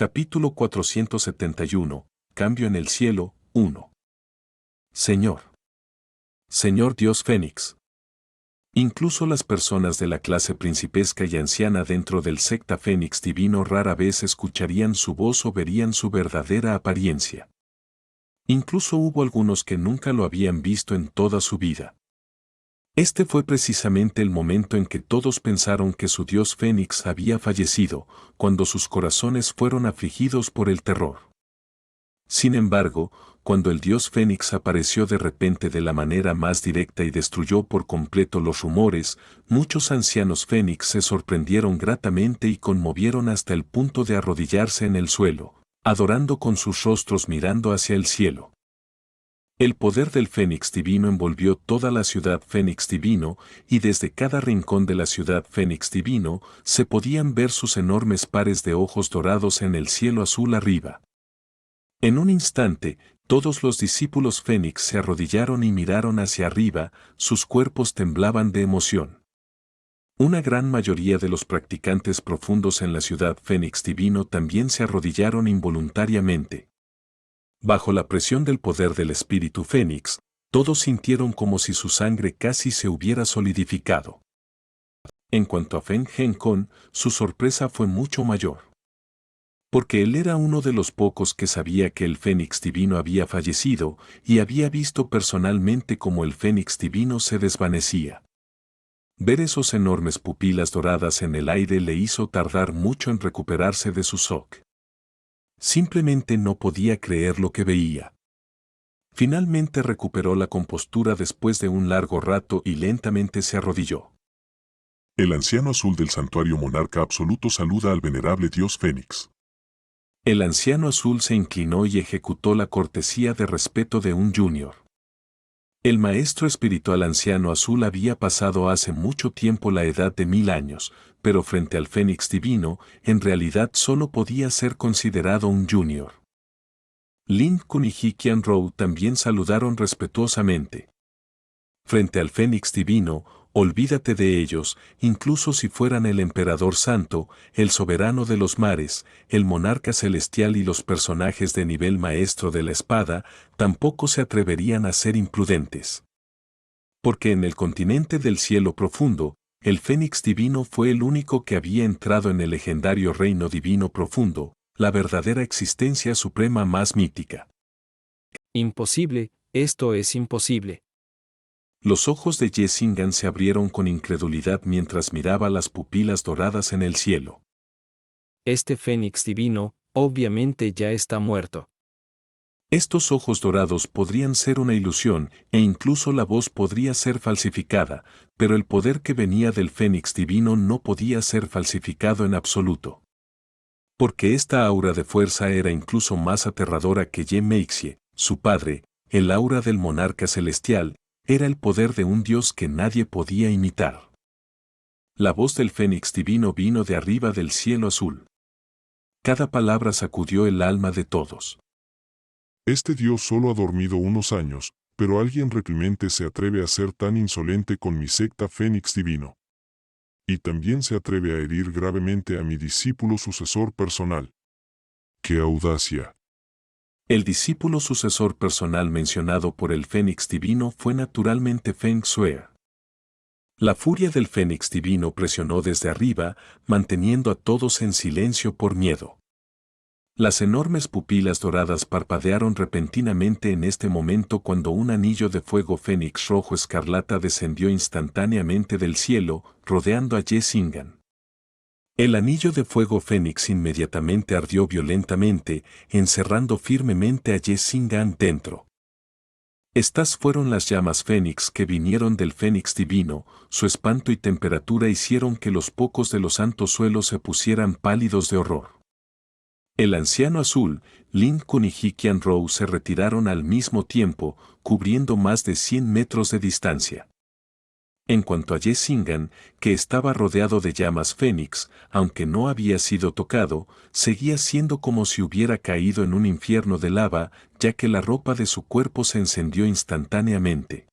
Capítulo 471. Cambio en el cielo, 1. Señor. Señor Dios Fénix. Incluso las personas de la clase principesca y anciana dentro del secta Fénix divino rara vez escucharían su voz o verían su verdadera apariencia. Incluso hubo algunos que nunca lo habían visto en toda su vida. Este fue precisamente el momento en que todos pensaron que su dios Fénix había fallecido, cuando sus corazones fueron afligidos por el terror. Sin embargo, cuando el dios Fénix apareció de repente de la manera más directa y destruyó por completo los rumores, muchos ancianos Fénix se sorprendieron gratamente y conmovieron hasta el punto de arrodillarse en el suelo, adorando con sus rostros mirando hacia el cielo. El poder del Fénix divino envolvió toda la ciudad Fénix divino, y desde cada rincón de la ciudad Fénix divino se podían ver sus enormes pares de ojos dorados en el cielo azul arriba. En un instante, todos los discípulos Fénix se arrodillaron y miraron hacia arriba, sus cuerpos temblaban de emoción. Una gran mayoría de los practicantes profundos en la ciudad Fénix divino también se arrodillaron involuntariamente. Bajo la presión del poder del espíritu Fénix, todos sintieron como si su sangre casi se hubiera solidificado. En cuanto a Feng Gen-Con, su sorpresa fue mucho mayor. Porque él era uno de los pocos que sabía que el Fénix divino había fallecido y había visto personalmente cómo el Fénix divino se desvanecía. Ver esos enormes pupilas doradas en el aire le hizo tardar mucho en recuperarse de su shock. Simplemente no podía creer lo que veía. Finalmente recuperó la compostura después de un largo rato y lentamente se arrodilló. El anciano azul del santuario monarca absoluto saluda al venerable dios Fénix. El anciano azul se inclinó y ejecutó la cortesía de respeto de un junior. El maestro espiritual anciano azul había pasado hace mucho tiempo la edad de 1000 años, pero frente al Fénix divino, en realidad solo podía ser considerado un junior. Lin Kun y Hikian Rou también saludaron respetuosamente. Frente al Fénix divino, olvídate de ellos, incluso si fueran el emperador santo, el soberano de los mares, el monarca celestial y los personajes de nivel maestro de la espada, tampoco se atreverían a ser imprudentes. Porque en el continente del cielo profundo, el Fénix divino fue el único que había entrado en el legendario reino divino profundo, la verdadera existencia suprema más mítica. Imposible, esto es imposible. Los ojos de Jessingan se abrieron con incredulidad mientras miraba las pupilas doradas en el cielo. Este Fénix divino, obviamente ya está muerto. Estos ojos dorados podrían ser una ilusión, e incluso la voz podría ser falsificada, pero el poder que venía del Fénix divino no podía ser falsificado en absoluto. Porque esta aura de fuerza era incluso más aterradora que Ye Meixie, su padre, el aura del monarca celestial, era el poder de un dios que nadie podía imitar. La voz del Fénix divino vino de arriba del cielo azul. Cada palabra sacudió el alma de todos. Este dios solo ha dormido unos años, pero alguien reclemente se atreve a ser tan insolente con mi secta Fénix divino. Y también se atreve a herir gravemente a mi discípulo sucesor personal. ¡Qué audacia! El discípulo sucesor personal mencionado por el Fénix divino fue naturalmente Feng Shui. La furia del Fénix divino presionó desde arriba, manteniendo a todos en silencio por miedo. Las enormes pupilas doradas parpadearon repentinamente en este momento cuando un anillo de fuego fénix rojo escarlata descendió instantáneamente del cielo, rodeando a Jessingan. El anillo de fuego fénix inmediatamente ardió violentamente, encerrando firmemente a Jessingan dentro. Estas fueron las llamas fénix que vinieron del Fénix divino, su espanto y temperatura hicieron que los pocos de los santos suelos se pusieran pálidos de horror. El anciano azul, Lin Kun y Hikian Rou se retiraron al mismo tiempo, cubriendo más de 100 metros de distancia. En cuanto a Jessingan, que estaba rodeado de llamas fénix, aunque no había sido tocado, seguía siendo como si hubiera caído en un infierno de lava, ya que la ropa de su cuerpo se encendió instantáneamente.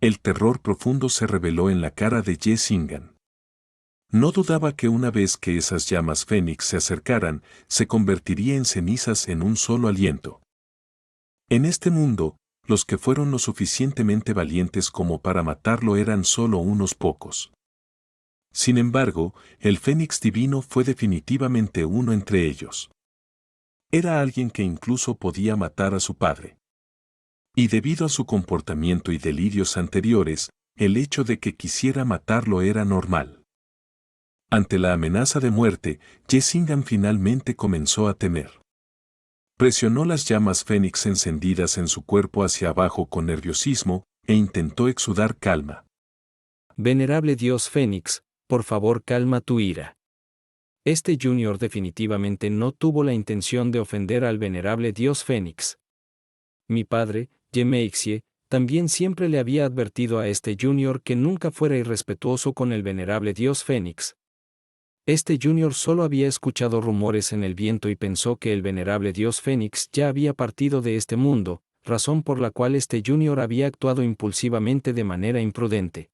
El terror profundo se reveló en la cara de Jessingan. No dudaba que una vez que esas llamas fénix se acercaran, se convertiría en cenizas en un solo aliento. En este mundo, los que fueron lo suficientemente valientes como para matarlo eran solo unos pocos. Sin embargo, el Fénix Divino fue definitivamente uno entre ellos. Era alguien que incluso podía matar a su padre. Y debido a su comportamiento y delirios anteriores, el hecho de que quisiera matarlo era normal. Ante la amenaza de muerte, Jessingan finalmente comenzó a temer. Presionó las llamas fénix encendidas en su cuerpo hacia abajo con nerviosismo e intentó exudar calma. Venerable Dios Fénix, por favor calma tu ira. Este Junior definitivamente no tuvo la intención de ofender al venerable Dios Fénix. Mi padre, Yemeixie, también siempre le había advertido a este Junior que nunca fuera irrespetuoso con el venerable Dios Fénix. Este Junior solo había escuchado rumores en el viento y pensó que el venerable Dios Fénix ya había partido de este mundo, razón por la cual este Junior había actuado impulsivamente de manera imprudente.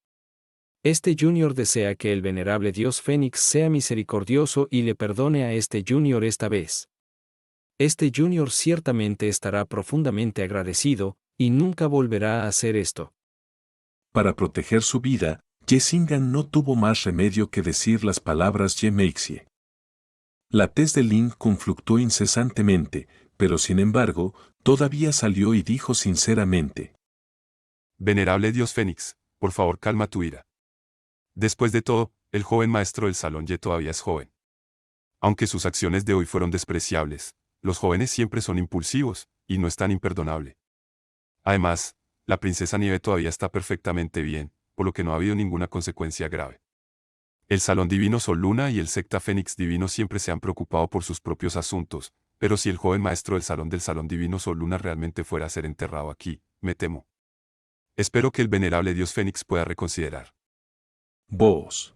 Este Junior desea que el venerable Dios Fénix sea misericordioso y le perdone a este Junior esta vez. Este Junior ciertamente estará profundamente agradecido, y nunca volverá a hacer esto. Para proteger su vida, Jessingan no tuvo más remedio que decir las palabras Yemeixie. La tez de Lin Kun fluctuó incesantemente, pero sin embargo, todavía salió y dijo sinceramente: Venerable Dios Fénix, por favor calma tu ira. Después de todo, el joven maestro del salón Ye todavía es joven. Aunque sus acciones de hoy fueron despreciables, los jóvenes siempre son impulsivos, y no es tan imperdonable. Además, la princesa Nieve todavía está perfectamente bien, por lo que no ha habido ninguna consecuencia grave. El Salón Divino Sol Luna y el Secta Fénix Divino siempre se han preocupado por sus propios asuntos, pero si el joven maestro del Salón Divino Sol Luna realmente fuera a ser enterrado aquí, me temo. Espero que el venerable Dios Fénix pueda reconsiderar. Vos.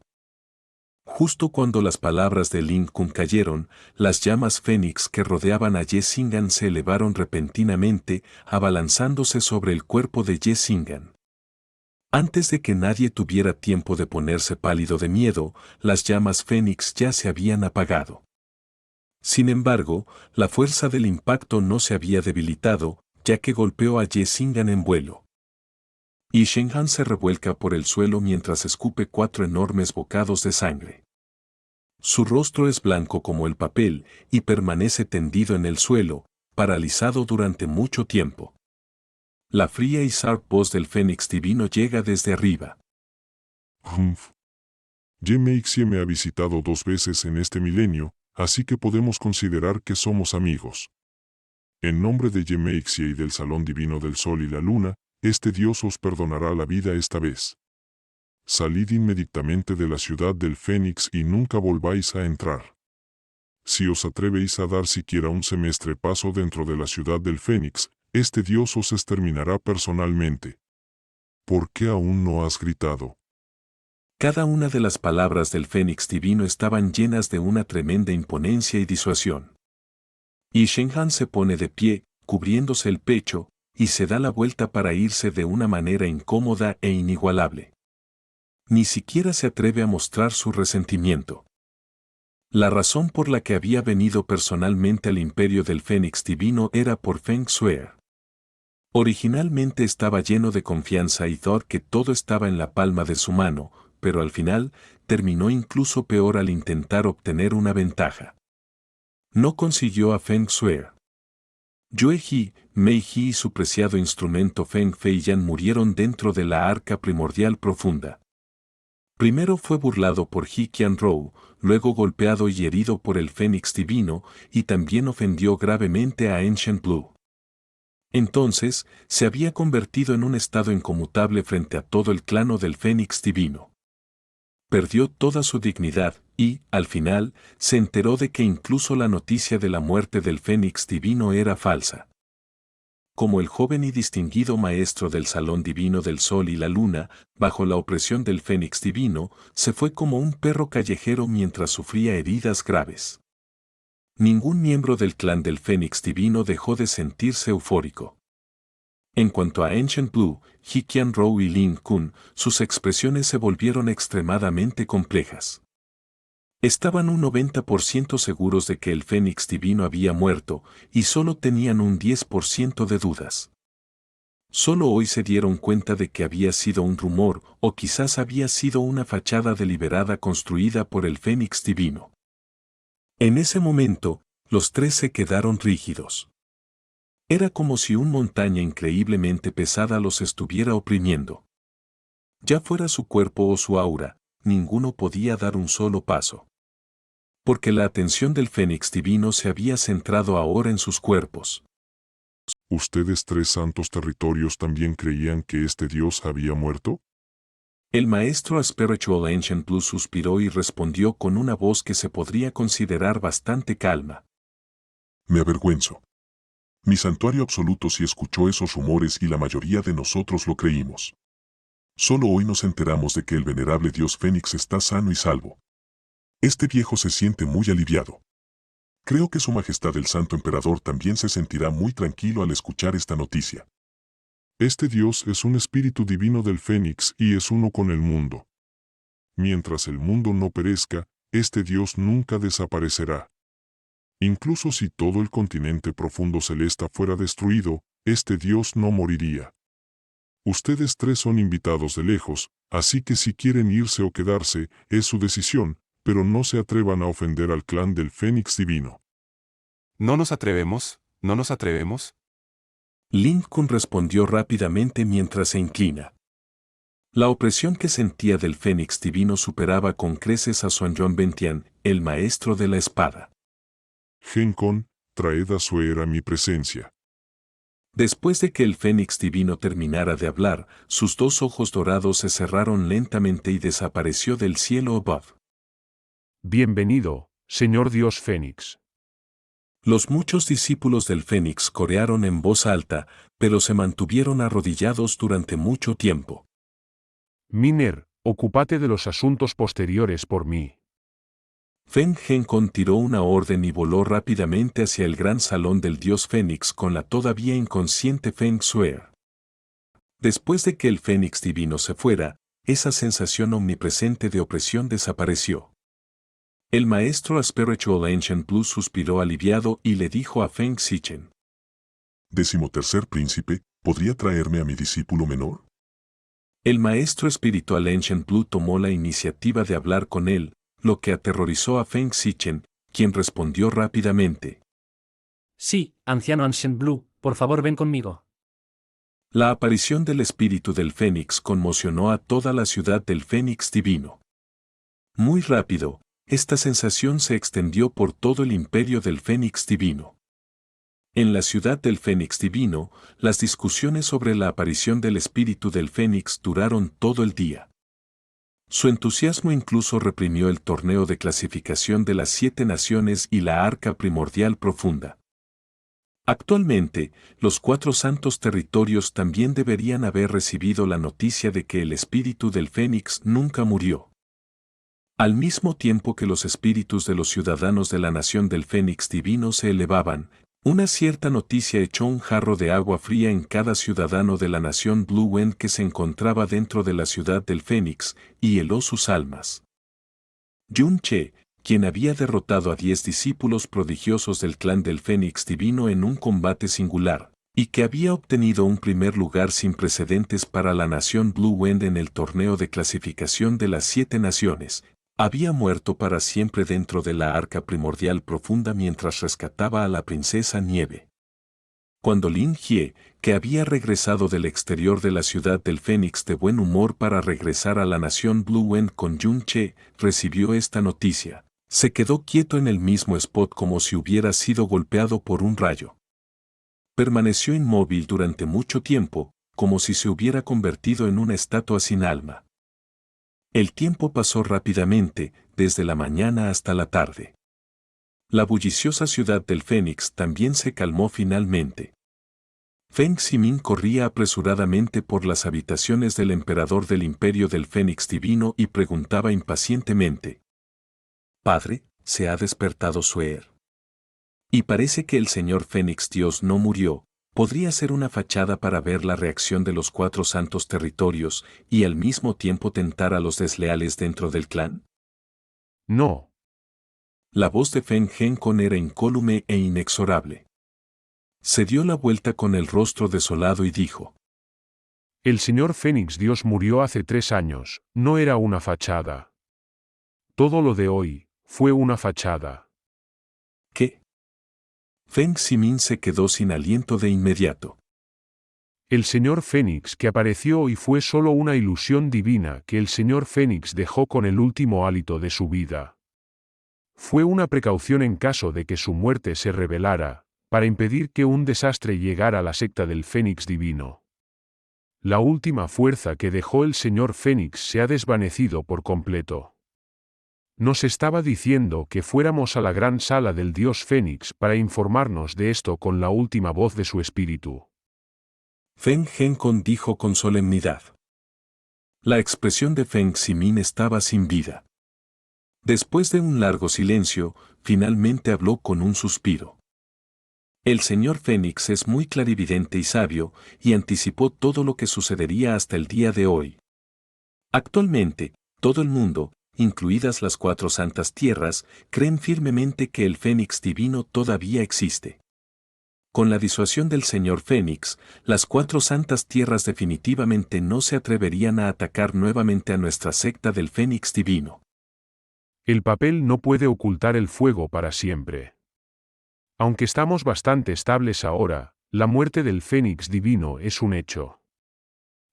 Justo cuando las palabras de Lin Kun cayeron, las llamas fénix que rodeaban a Jessingan se elevaron repentinamente, abalanzándose sobre el cuerpo de Jessingan. Antes de que nadie tuviera tiempo de ponerse pálido de miedo, las llamas fénix ya se habían apagado. Sin embargo, la fuerza del impacto no se había debilitado, ya que golpeó a Jessingan en vuelo. Y Shenhan se revuelca por el suelo mientras escupe 4 enormes bocados de sangre. Su rostro es blanco como el papel y permanece tendido en el suelo, paralizado durante mucho tiempo. La fría y sharp voz del Fénix Divino llega desde arriba. Yemeixie me ha visitado 2 veces en este milenio, así que podemos considerar que somos amigos. En nombre de Yemeixie y del Salón Divino del Sol y la Luna, este Dios os perdonará la vida esta vez. Salid inmediatamente de la ciudad del Fénix y nunca volváis a entrar. Si os atrevéis a dar siquiera un semestre paso dentro de la ciudad del Fénix, este Dios os exterminará personalmente. ¿Por qué aún no has gritado? Cada una de las palabras del Fénix Divino estaban llenas de una tremenda imponencia y disuasión. Y Shenhan se pone de pie, cubriéndose el pecho, y se da la vuelta para irse de una manera incómoda e inigualable. Ni siquiera se atreve a mostrar su resentimiento. La razón por la que había venido personalmente al imperio del Fénix Divino era por Feng Shui. Originalmente estaba lleno de confianza y dor que todo estaba en la palma de su mano, pero al final, terminó incluso peor al intentar obtener una ventaja. No consiguió a Feng Shui. Yue Ji, Mei Ji y su preciado instrumento Feng Feiyan murieron dentro de la arca primordial profunda. Primero fue burlado por Ji Qianrou, luego golpeado y herido por el Fénix Divino, y también ofendió gravemente a Ancient Blue. Entonces, se había convertido en un estado inconmutable frente a todo el clano del Fénix Divino. Perdió toda su dignidad y, al final, se enteró de que incluso la noticia de la muerte del Fénix Divino era falsa. Como el joven y distinguido maestro del Salón Divino del Sol y la Luna, bajo la opresión del Fénix Divino, se fue como un perro callejero mientras sufría heridas graves. Ningún miembro del clan del Fénix Divino dejó de sentirse eufórico. En cuanto a Ancient Blue, Ji Qianrou y Lin Kun, sus expresiones se volvieron extremadamente complejas. Estaban un 90% seguros de que el Fénix divino había muerto, y solo tenían un 10% de dudas. Solo hoy se dieron cuenta de que había sido un rumor, o quizás había sido una fachada deliberada construida por el Fénix divino. En ese momento, los tres se quedaron rígidos. Era como si una montaña increíblemente pesada los estuviera oprimiendo. Ya fuera su cuerpo o su aura, ninguno podía dar un solo paso. Porque la atención del Fénix divino se había centrado ahora en sus cuerpos. ¿Ustedes tres santos territorios también creían que este Dios había muerto? El maestro Spiritual Ancient Plus suspiró y respondió con una voz que se podría considerar bastante calma. Me avergüenzo. Mi santuario absoluto sí escuchó esos rumores y la mayoría de nosotros lo creímos. Solo hoy nos enteramos de que el venerable Dios Fénix está sano y salvo. Este viejo se siente muy aliviado. Creo que Su Majestad el Santo Emperador también se sentirá muy tranquilo al escuchar esta noticia. Este Dios es un espíritu divino del Fénix y es uno con el mundo. Mientras el mundo no perezca, este Dios nunca desaparecerá. Incluso si todo el continente profundo celeste fuera destruido, este Dios no moriría. Ustedes tres son invitados de lejos, así que si quieren irse o quedarse, es su decisión, pero no se atrevan a ofender al clan del Fénix divino. No nos atrevemos, no nos atrevemos. Lin Kun respondió rápidamente mientras se inclina. La opresión que sentía del Fénix divino superaba con creces a Xuanyuan Bentian, el maestro de la espada. Genkon, traed a Suer a mi presencia. Después de que el Fénix divino terminara de hablar, sus dos ojos dorados se cerraron lentamente y desapareció del cielo above. Bienvenido, señor Dios Fénix. Los muchos discípulos del Fénix corearon en voz alta, pero se mantuvieron arrodillados durante mucho tiempo. Miner, ocúpate de los asuntos posteriores por mí. Feng Genkon tiró una orden y voló rápidamente hacia el gran salón del dios Fénix con la todavía inconsciente Feng Xuer. Después de que el Fénix divino se fuera, esa sensación omnipresente de opresión desapareció. El maestro Spiritual Ancient Plus suspiró aliviado y le dijo a Feng Xichen: 13º príncipe, ¿podría traerme a mi discípulo menor? El maestro Spiritual Ancient Blue tomó la iniciativa de hablar con él, lo que aterrorizó a Feng Xichen, quien respondió rápidamente: Sí, anciano Ancient Blue, por favor ven conmigo. La aparición del espíritu del Fénix conmocionó a toda la ciudad del Fénix divino. Muy rápido, esta sensación se extendió por todo el imperio del Fénix divino. En la ciudad del Fénix divino, las discusiones sobre la aparición del espíritu del Fénix duraron todo el día. Su entusiasmo incluso reprimió el torneo de clasificación de las 7 naciones y la arca primordial profunda. Actualmente, los 4 santos territorios también deberían haber recibido la noticia de que el espíritu del Fénix nunca murió. Al mismo tiempo que los espíritus de los ciudadanos de la nación del Fénix divino se elevaban, una cierta noticia echó un jarro de agua fría en cada ciudadano de la nación Blue Wind que se encontraba dentro de la ciudad del Fénix, y heló sus almas. Yun Che, quien había derrotado a 10 discípulos prodigiosos del clan del Fénix divino en un combate singular, y que había obtenido un primer lugar sin precedentes para la nación Blue Wind en el torneo de clasificación de las 7 naciones, había muerto para siempre dentro de la arca primordial profunda mientras rescataba a la princesa Nieve. Cuando Lin Jie, que había regresado del exterior de la ciudad del Fénix de buen humor para regresar a la nación Blue Wind con Yun Che, recibió esta noticia, se quedó quieto en el mismo spot como si hubiera sido golpeado por un rayo. Permaneció inmóvil durante mucho tiempo, como si se hubiera convertido en una estatua sin alma. El tiempo pasó rápidamente, desde la mañana hasta la tarde. La bulliciosa ciudad del Fénix también se calmó finalmente. Feng Ximin corría apresuradamente por las habitaciones del emperador del imperio del Fénix divino y preguntaba impacientemente: «Padre, ¿se ha despertado Xuer? Y parece que el señor Fénix Dios no murió». Podría ser una fachada para ver la reacción de los 4 santos territorios y al mismo tiempo tentar a los desleales dentro del clan. No. La voz de Feng Henkon era incólume e inexorable. Se dio la vuelta con el rostro desolado y dijo: El señor Fénix Dios murió hace 3 años, no era una fachada. Todo lo de hoy fue una fachada. ¿Qué? Feng Ximin se quedó sin aliento de inmediato. El señor Fénix que apareció hoy fue solo una ilusión divina que el señor Fénix dejó con el último hálito de su vida. Fue una precaución en caso de que su muerte se revelara, para impedir que un desastre llegara a la secta del Fénix divino. La última fuerza que dejó el señor Fénix se ha desvanecido por completo. Nos estaba diciendo que fuéramos a la gran sala del dios Fénix para informarnos de esto con la última voz de su espíritu. Feng Henkon dijo con solemnidad. La expresión de Feng Ximin estaba sin vida. Después de un largo silencio, finalmente habló con un suspiro. El señor Fénix es muy clarividente y sabio, y anticipó todo lo que sucedería hasta el día de hoy. Actualmente, todo el mundo, incluidas las 4 santas tierras, creen firmemente que el Fénix divino todavía existe. Con la disuasión del señor Fénix, las 4 santas tierras definitivamente no se atreverían a atacar nuevamente a nuestra secta del Fénix divino. El papel no puede ocultar el fuego para siempre. Aunque estamos bastante estables ahora, la muerte del Fénix divino es un hecho.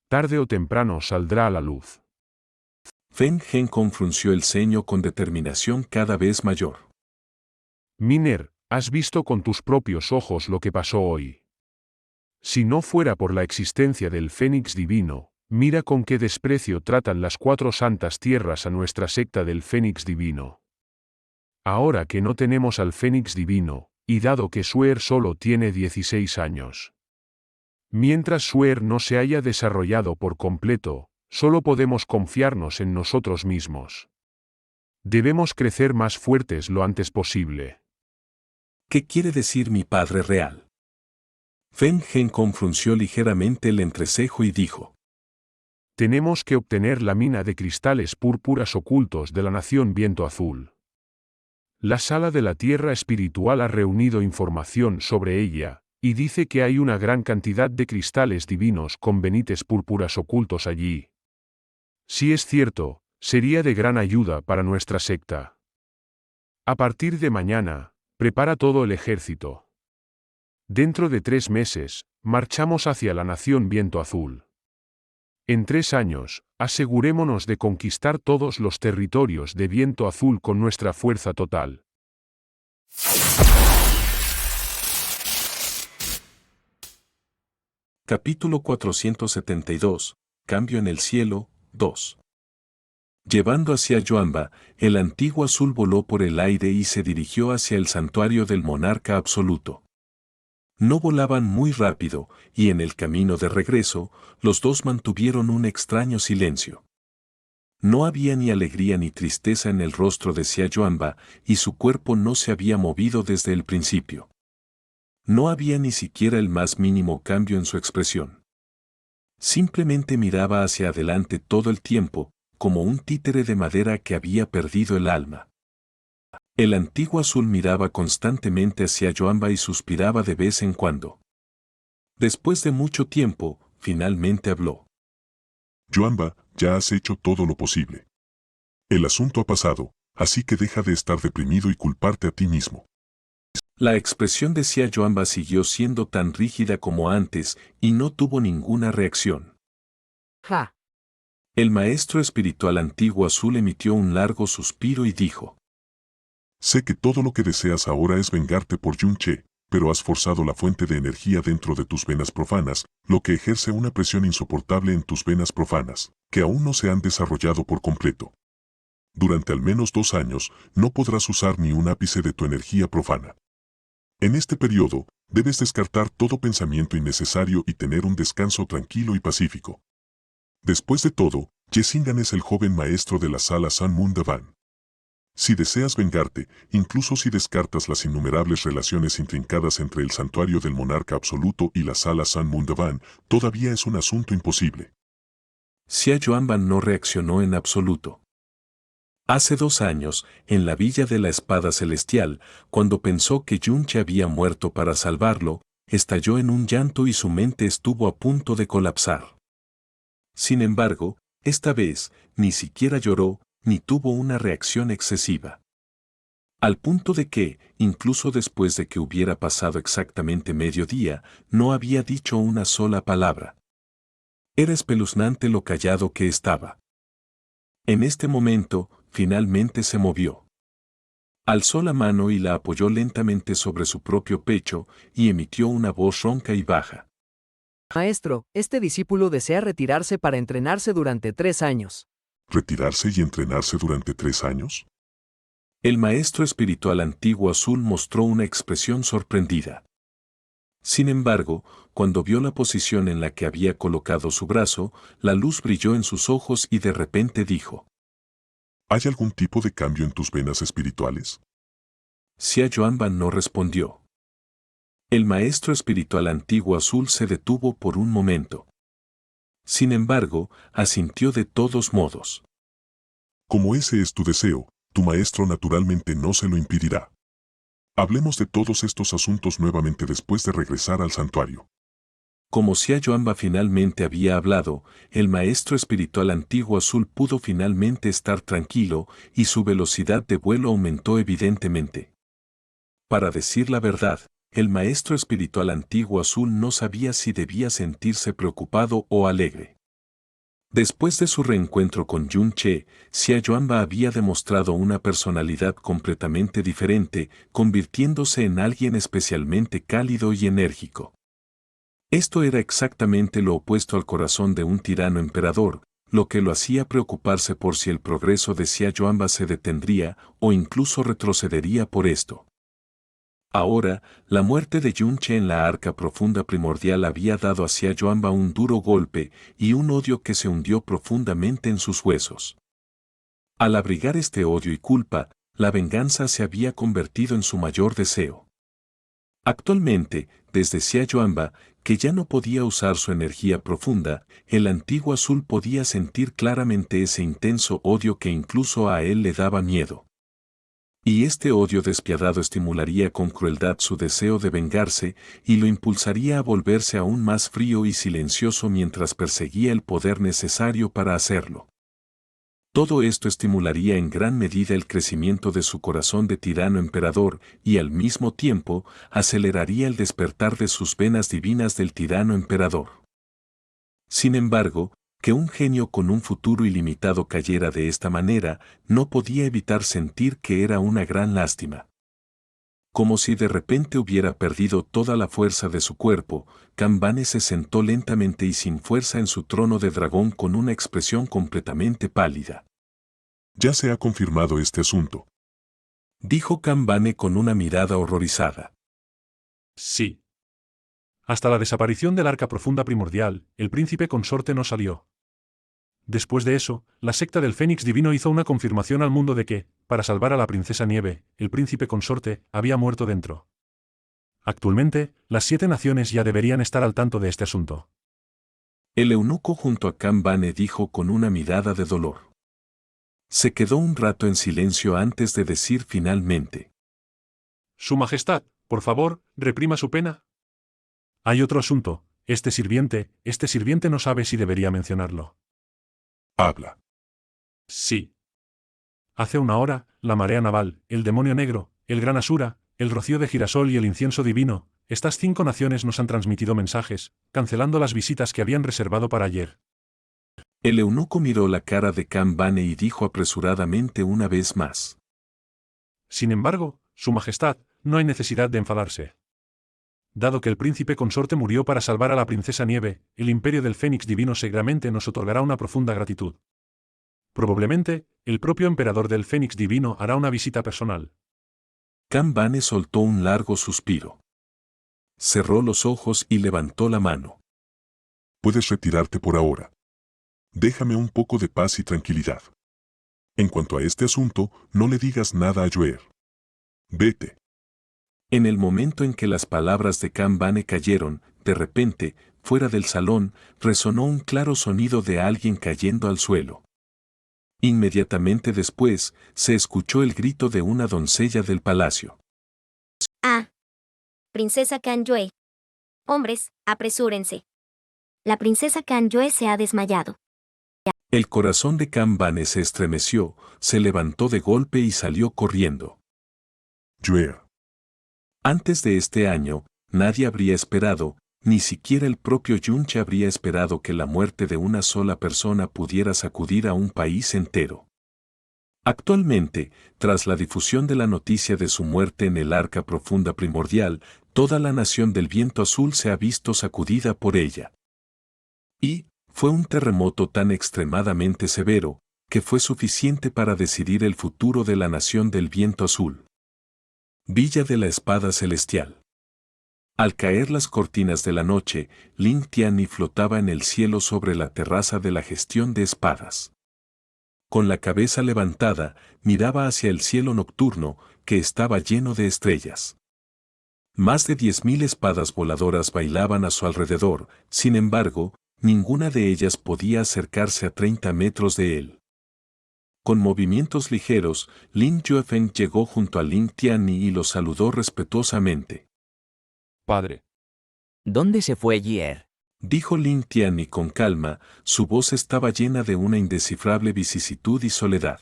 Tarde o temprano saldrá a la luz. Feng Henkon frunció el ceño con determinación cada vez mayor. Miner, has visto con tus propios ojos lo que pasó hoy. Si no fuera por la existencia del Fénix divino, mira con qué desprecio tratan las 4 santas tierras a nuestra secta del Fénix divino. Ahora que no tenemos al Fénix divino, y dado que Suer solo tiene 16 años. Mientras Suer no se haya desarrollado por completo, solo podemos confiarnos en nosotros mismos. Debemos crecer más fuertes lo antes posible. ¿Qué quiere decir mi padre real? Feng Henkon frunció ligeramente el entrecejo y dijo: Tenemos que obtener la mina de cristales púrpuras ocultos de la nación Viento Azul. La sala de la Tierra Espiritual ha reunido información sobre ella, y dice que hay una gran cantidad de cristales divinos con venites púrpuras ocultos allí. Si es cierto, sería de gran ayuda para nuestra secta. A partir de mañana, prepara todo el ejército. Dentro de 3 meses, marchamos hacia la nación Viento Azul. En 3 años, asegurémonos de conquistar todos los territorios de Viento Azul con nuestra fuerza total. Capítulo 472. Cambio en el cielo, 2. Llevando hacia Yuanba, el antiguo azul voló por el aire y se dirigió hacia el santuario del monarca absoluto. No volaban muy rápido, y en el camino de regreso, los dos mantuvieron un extraño silencio. No había ni alegría ni tristeza en el rostro de Xia Yuanba, y su cuerpo no se había movido desde el principio. No había ni siquiera el más mínimo cambio en su expresión. Simplemente miraba hacia adelante todo el tiempo, como un títere de madera que había perdido el alma. El antiguo azul miraba constantemente hacia Yuanba y suspiraba de vez en cuando. Después de mucho tiempo, finalmente habló. Yuanba, ya has hecho todo lo posible. El asunto ha pasado, así que deja de estar deprimido y culparte a ti mismo. La expresión de Xia Yuanba siguió siendo tan rígida como antes y no tuvo ninguna reacción. Ja. El maestro espiritual antiguo azul emitió un largo suspiro y dijo: Sé que todo lo que deseas ahora es vengarte por Yun Che, pero has forzado la fuente de energía dentro de tus venas profanas, lo que ejerce una presión insoportable en tus venas profanas, que aún no se han desarrollado por completo. Durante al menos 2 años, no podrás usar ni un ápice de tu energía profana. En este periodo, debes descartar todo pensamiento innecesario y tener un descanso tranquilo y pacífico. Después de todo, Yesingan es el joven maestro de la sala San Moon Davan. Si deseas vengarte, incluso si descartas las innumerables relaciones intrincadas entre el santuario del monarca absoluto y la sala San Moon Davan, todavía es un asunto imposible. Xia Yuanba no reaccionó en absoluto. Hace 2 años, en la Villa de la Espada Celestial, cuando pensó que Yunche había muerto para salvarlo, estalló en un llanto y su mente estuvo a punto de colapsar. Sin embargo, esta vez, ni siquiera lloró, ni tuvo una reacción excesiva. Al punto de que, incluso después de que hubiera pasado exactamente mediodía, no había dicho una sola palabra. Era espeluznante lo callado que estaba. En este momento, finalmente se movió. Alzó la mano y la apoyó lentamente sobre su propio pecho y emitió una voz ronca y baja. Maestro, este discípulo desea retirarse para entrenarse durante 3 años. ¿Retirarse y entrenarse durante 3 años? El maestro espiritual antiguo azul mostró una expresión sorprendida. Sin embargo, cuando vio la posición en la que había colocado su brazo, la luz brilló en sus ojos y de repente dijo: ¿Hay algún tipo de cambio en tus venas espirituales? Xia Yuanban no respondió. El maestro espiritual antiguo azul se detuvo por un momento. Sin embargo, asintió de todos modos. Como ese es tu deseo, tu maestro naturalmente no se lo impedirá. Hablemos de todos estos asuntos nuevamente después de regresar al santuario. Como Xia Yuanba finalmente había hablado, el maestro espiritual antiguo azul pudo finalmente estar tranquilo y su velocidad de vuelo aumentó evidentemente. Para decir la verdad, el maestro espiritual antiguo azul no sabía si debía sentirse preocupado o alegre. Después de su reencuentro con Yun Che, Xia Yuanba había demostrado una personalidad completamente diferente, convirtiéndose en alguien especialmente cálido y enérgico. Esto era exactamente lo opuesto al corazón de un tirano emperador, lo que lo hacía preocuparse por si el progreso de Xia Yuanba se detendría o incluso retrocedería por esto. Ahora, la muerte de Yun Che en la arca profunda primordial había dado a Xia Yuanba un duro golpe y un odio que se hundió profundamente en sus huesos. Al abrigar este odio y culpa, la venganza se había convertido en su mayor deseo. Actualmente, desde Xia Yuanba, que ya no podía usar su energía profunda, el antiguo azul podía sentir claramente ese intenso odio que incluso a él le daba miedo. Y este odio despiadado estimularía con crueldad su deseo de vengarse y lo impulsaría a volverse aún más frío y silencioso mientras perseguía el poder necesario para hacerlo. Todo esto estimularía en gran medida el crecimiento de su corazón de tirano emperador y al mismo tiempo aceleraría el despertar de sus venas divinas del tirano emperador. Sin embargo, que un genio con un futuro ilimitado cayera de esta manera, no podía evitar sentir que era una gran lástima. Como si de repente hubiera perdido toda la fuerza de su cuerpo, Kanbane se sentó lentamente y sin fuerza en su trono de dragón con una expresión completamente pálida. Ya se ha confirmado este asunto, dijo Kanbane con una mirada horrorizada. Sí. Hasta la desaparición del arca profunda primordial, el príncipe consorte no salió. Después de eso, la secta del Fénix Divino hizo una confirmación al mundo de que, para salvar a la princesa Nieve, el príncipe consorte había muerto dentro. Actualmente, las 7 naciones ya deberían estar al tanto de este asunto. El eunuco junto a Kanbane dijo con una mirada de dolor. Se quedó un rato en silencio antes de decir finalmente: Su Majestad, por favor, reprima su pena. Hay otro asunto, este sirviente no sabe si debería mencionarlo. habla. Sí. Hace una hora, la marea naval, el demonio negro, el gran Asura, el rocío de girasol y el incienso divino, estas 5 naciones nos han transmitido mensajes, cancelando las visitas que habían reservado para ayer. El eunuco miró la cara de Kanbane y dijo apresuradamente una vez más: Sin embargo, Su Majestad, no hay necesidad de enfadarse. Dado que el príncipe consorte murió para salvar a la princesa Nieve, el imperio del Fénix Divino seguramente nos otorgará una profunda gratitud. Probablemente, el propio emperador del Fénix Divino hará una visita personal. Kanbane soltó un largo suspiro. Cerró los ojos y levantó la mano. Puedes retirarte por ahora. Déjame un poco de paz y tranquilidad. En cuanto a este asunto, no le digas nada a Yoer. Vete. En el momento en que las palabras de Kanbane cayeron, de repente, fuera del salón, resonó un claro sonido de alguien cayendo al suelo. Inmediatamente después, se escuchó el grito de una doncella del palacio. Ah. Princesa Kanyue. Hombres, apresúrense. La princesa Kanyue se ha desmayado. El corazón de Kanbane se estremeció, se levantó de golpe y salió corriendo. Yue. Antes de este año, nadie habría esperado, ni siquiera el propio Yunche habría esperado que la muerte de una sola persona pudiera sacudir a un país entero. Actualmente, tras la difusión de la noticia de su muerte en el Arca Profunda Primordial, toda la nación del Viento Azul se ha visto sacudida por ella. Y fue un terremoto tan extremadamente severo, que fue suficiente para decidir el futuro de la nación del Viento Azul. Villa de la Espada Celestial. Al caer las cortinas de la noche, Ling Tianyi flotaba en el cielo sobre la terraza de la gestión de espadas. Con la cabeza levantada, miraba hacia el cielo nocturno, que estaba lleno de estrellas. Más de 10.000 espadas voladoras bailaban a su alrededor, sin embargo, ninguna de ellas podía acercarse a 30 metros de él. Con movimientos ligeros, Lin Yuefeng llegó junto a Ling Tianyi y lo saludó respetuosamente. Padre. ¿Dónde se fue Yier? Dijo Ling Tianyi con calma, su voz estaba llena de una indescifrable vicisitud y soledad.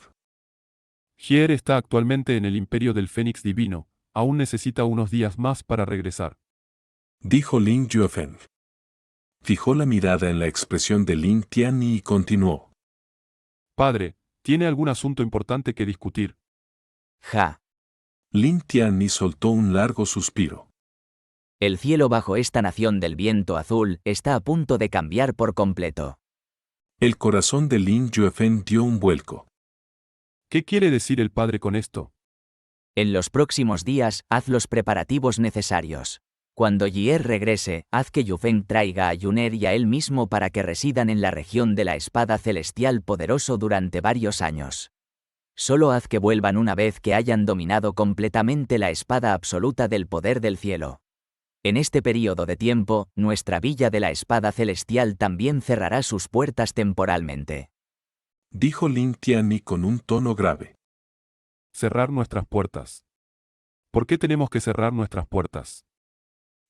Jier está actualmente en el Imperio del Fénix Divino, aún necesita unos días más para regresar. Dijo Ling Yuefeng. Fijó la mirada en la expresión de Ling Tianyi y continuó. Padre, ¿tiene algún asunto importante que discutir? Ja. Ling Tianyi soltó un largo suspiro. El cielo bajo esta nación del viento azul está a punto de cambiar por completo. El corazón de Ling Yuefeng dio un vuelco. ¿Qué quiere decir el padre con esto? En los próximos días, haz los preparativos necesarios. Cuando Yier regrese, haz que Yufeng traiga a Yuner y a él mismo para que residan en la región de la espada celestial poderoso durante varios años. Solo haz que vuelvan una vez que hayan dominado completamente la espada absoluta del poder del cielo. En este período de tiempo, nuestra villa de la espada celestial también cerrará sus puertas temporalmente. Dijo Ling Tianyi con un tono grave. Cerrar nuestras puertas. ¿Por qué tenemos que cerrar nuestras puertas?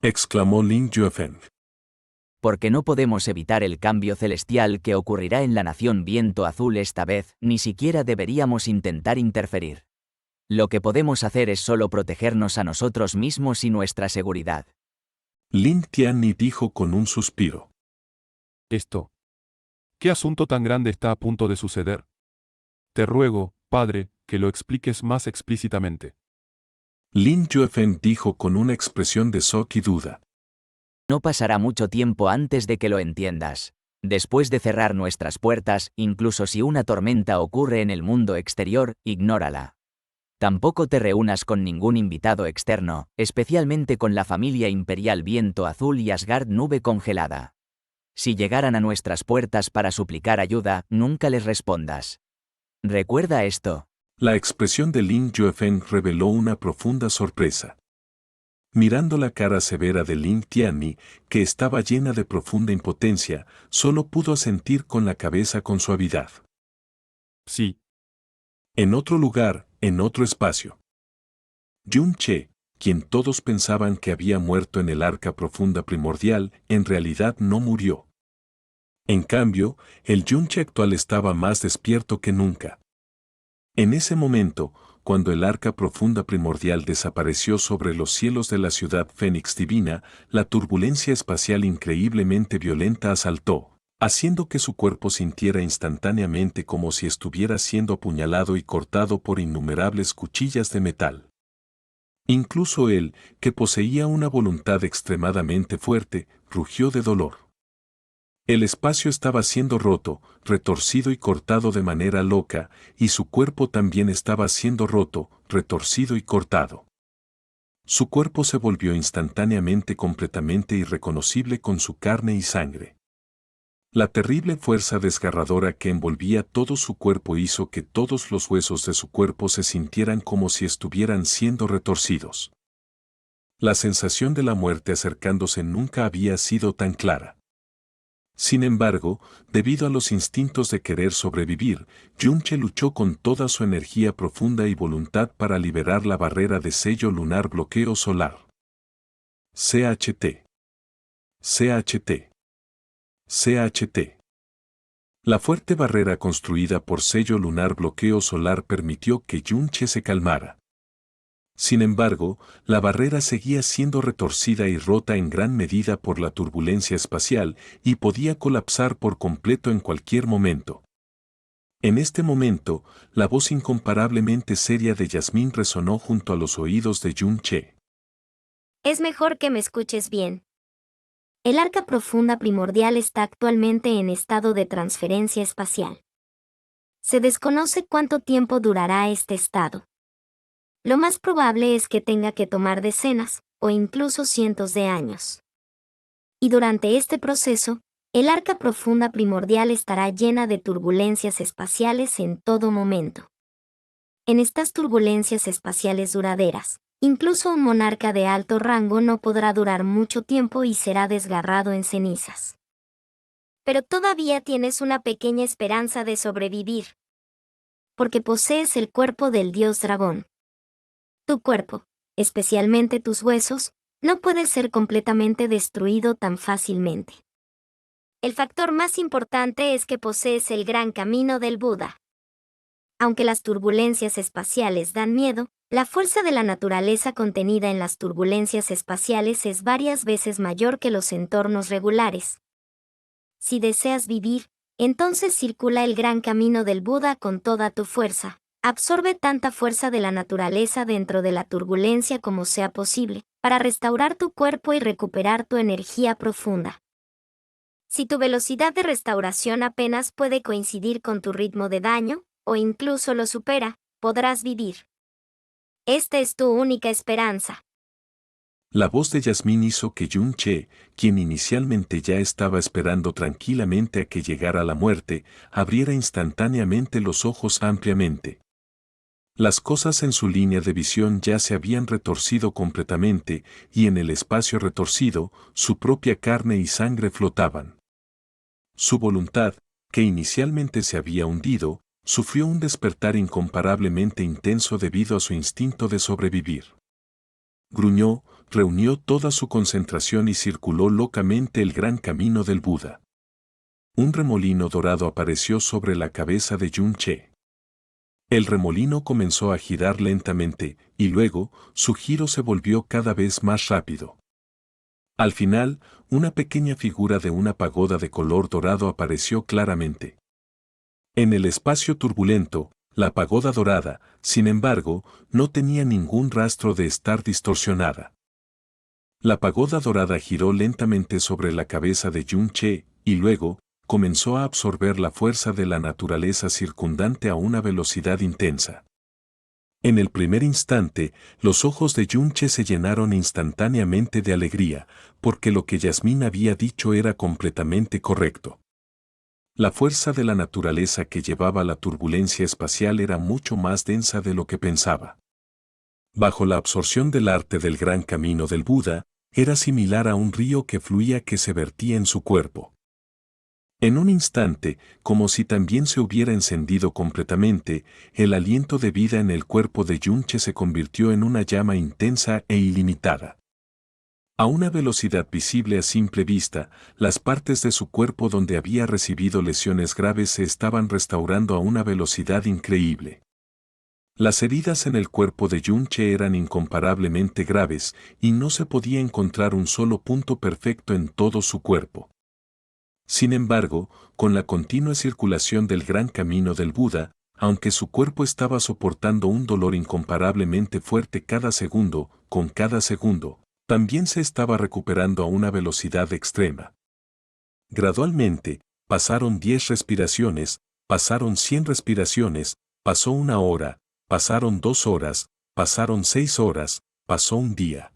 Exclamó Ling Yuefeng. Porque no podemos evitar el cambio celestial que ocurrirá en la nación Viento Azul esta vez, ni siquiera deberíamos intentar interferir. Lo que podemos hacer es solo protegernos a nosotros mismos y nuestra seguridad. Ling Tianyi dijo con un suspiro. Esto. ¿Qué asunto tan grande está a punto de suceder? Te ruego, padre, que lo expliques más explícitamente. Ling Yuefeng dijo con una expresión de shock y duda. No pasará mucho tiempo antes de que lo entiendas. Después de cerrar nuestras puertas, incluso si una tormenta ocurre en el mundo exterior, ignórala. Tampoco te reúnas con ningún invitado externo, especialmente con la familia imperial Viento Azul y Asgard Nube Congelada. Si llegaran a nuestras puertas para suplicar ayuda, nunca les respondas. Recuerda esto. La expresión de Ling Yuefeng reveló una profunda sorpresa. Mirando la cara severa de Ling Tianyi, que estaba llena de profunda impotencia, solo pudo asentir con la cabeza con suavidad. Sí. En otro lugar, en otro espacio. Yun Che, quien todos pensaban que había muerto en el Arca Profunda Primordial, en realidad no murió. En cambio, el Yun Che actual estaba más despierto que nunca. En ese momento, cuando el Arca Profunda Primordial desapareció sobre los cielos de la ciudad Fénix Divina, la turbulencia espacial increíblemente violenta asaltó, haciendo que su cuerpo sintiera instantáneamente como si estuviera siendo apuñalado y cortado por innumerables cuchillas de metal. Incluso él, que poseía una voluntad extremadamente fuerte, rugió de dolor. El espacio estaba siendo roto, retorcido y cortado de manera loca, y su cuerpo también estaba siendo roto, retorcido y cortado. Su cuerpo se volvió instantáneamente completamente irreconocible con su carne y sangre. La terrible fuerza desgarradora que envolvía todo su cuerpo hizo que todos los huesos de su cuerpo se sintieran como si estuvieran siendo retorcidos. La sensación de la muerte acercándose nunca había sido tan clara. Sin embargo, debido a los instintos de querer sobrevivir, Yunche luchó con toda su energía profunda y voluntad para liberar la barrera de sello lunar bloqueo solar. CHT. CHT. CHT. La fuerte barrera construida por sello lunar bloqueo solar permitió que Yunche se calmara. Sin embargo, la barrera seguía siendo retorcida y rota en gran medida por la turbulencia espacial y podía colapsar por completo en cualquier momento. En este momento, la voz incomparablemente seria de Yasmín resonó junto a los oídos de Yunche. Es mejor que me escuches bien. El arca profunda primordial está actualmente en estado de transferencia espacial. Se desconoce cuánto tiempo durará este estado. Lo más probable es que tenga que tomar decenas, o incluso cientos de años. Y durante este proceso, el arca profunda primordial estará llena de turbulencias espaciales en todo momento. En estas turbulencias espaciales duraderas, incluso un monarca de alto rango no podrá durar mucho tiempo y será desgarrado en cenizas. Pero todavía tienes una pequeña esperanza de sobrevivir. Porque posees el cuerpo del dios dragón. Tu cuerpo, especialmente tus huesos, no puede ser completamente destruido tan fácilmente. El factor más importante es que posees el gran camino del Buda. Aunque las turbulencias espaciales dan miedo, la fuerza de la naturaleza contenida en las turbulencias espaciales es varias veces mayor que los entornos regulares. Si deseas vivir, entonces circula el gran camino del Buda con toda tu fuerza. Absorbe tanta fuerza de la naturaleza dentro de la turbulencia como sea posible, para restaurar tu cuerpo y recuperar tu energía profunda. Si tu velocidad de restauración apenas puede coincidir con tu ritmo de daño, o incluso lo supera, podrás vivir. Esta es tu única esperanza. La voz de Yasmín hizo que Yunche, quien inicialmente ya estaba esperando tranquilamente a que llegara la muerte, abriera instantáneamente los ojos ampliamente. Las cosas en su línea de visión ya se habían retorcido completamente, y en el espacio retorcido, su propia carne y sangre flotaban. Su voluntad, que inicialmente se había hundido, sufrió un despertar incomparablemente intenso debido a su instinto de sobrevivir. Gruñó, reunió toda su concentración y circuló locamente el gran camino del Buda. Un remolino dorado apareció sobre la cabeza de Yunche. El remolino comenzó a girar lentamente, y luego, su giro se volvió cada vez más rápido. Al final, una pequeña figura de una pagoda de color dorado apareció claramente. En el espacio turbulento, la pagoda dorada, sin embargo, no tenía ningún rastro de estar distorsionada. La pagoda dorada giró lentamente sobre la cabeza de Yunche, y luego, comenzó a absorber la fuerza de la naturaleza circundante a una velocidad intensa. En el primer instante, los ojos de Yunche se llenaron instantáneamente de alegría, porque lo que Yasmín había dicho era completamente correcto. La fuerza de la naturaleza que llevaba la turbulencia espacial era mucho más densa de lo que pensaba. Bajo la absorción del arte del gran camino del Buda, era similar a un río que fluía que se vertía en su cuerpo. En un instante, como si también se hubiera encendido completamente, el aliento de vida en el cuerpo de Yunche se convirtió en una llama intensa e ilimitada. A una velocidad visible a simple vista, las partes de su cuerpo donde había recibido lesiones graves se estaban restaurando a una velocidad increíble. Las heridas en el cuerpo de Yunche eran incomparablemente graves, y no se podía encontrar un solo punto perfecto en todo su cuerpo. Sin embargo, con la continua circulación del gran camino del Buda, aunque su cuerpo estaba soportando un dolor incomparablemente fuerte cada segundo, con cada segundo, también se estaba recuperando a una velocidad extrema. Gradualmente, pasaron 10 respiraciones, pasaron 100 respiraciones, pasó 1 hora, pasaron 2 horas, pasaron 6 horas, pasó un día.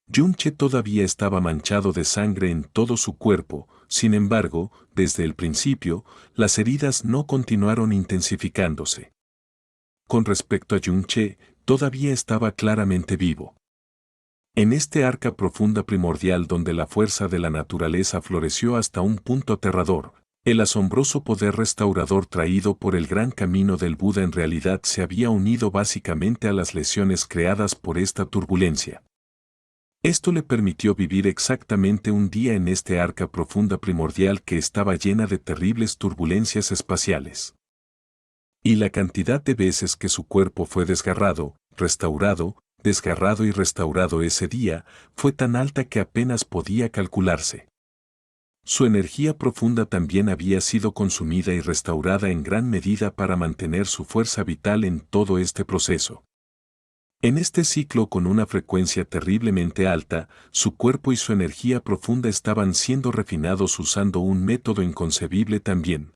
Yunche todavía estaba manchado de sangre en todo su cuerpo, sin embargo, desde el principio, las heridas no continuaron intensificándose. Con respecto a Yunche, todavía estaba claramente vivo. En este arca profunda primordial donde la fuerza de la naturaleza floreció hasta un punto aterrador, el asombroso poder restaurador traído por el gran camino del Buda en realidad se había unido básicamente a las lesiones creadas por esta turbulencia. Esto le permitió vivir exactamente un día en este arca profunda primordial que estaba llena de terribles turbulencias espaciales. Y la cantidad de veces que su cuerpo fue desgarrado, restaurado, desgarrado y restaurado ese día, fue tan alta que apenas podía calcularse. Su energía profunda también había sido consumida y restaurada en gran medida para mantener su fuerza vital en todo este proceso. En este ciclo con una frecuencia terriblemente alta, su cuerpo y su energía profunda estaban siendo refinados usando un método inconcebible también.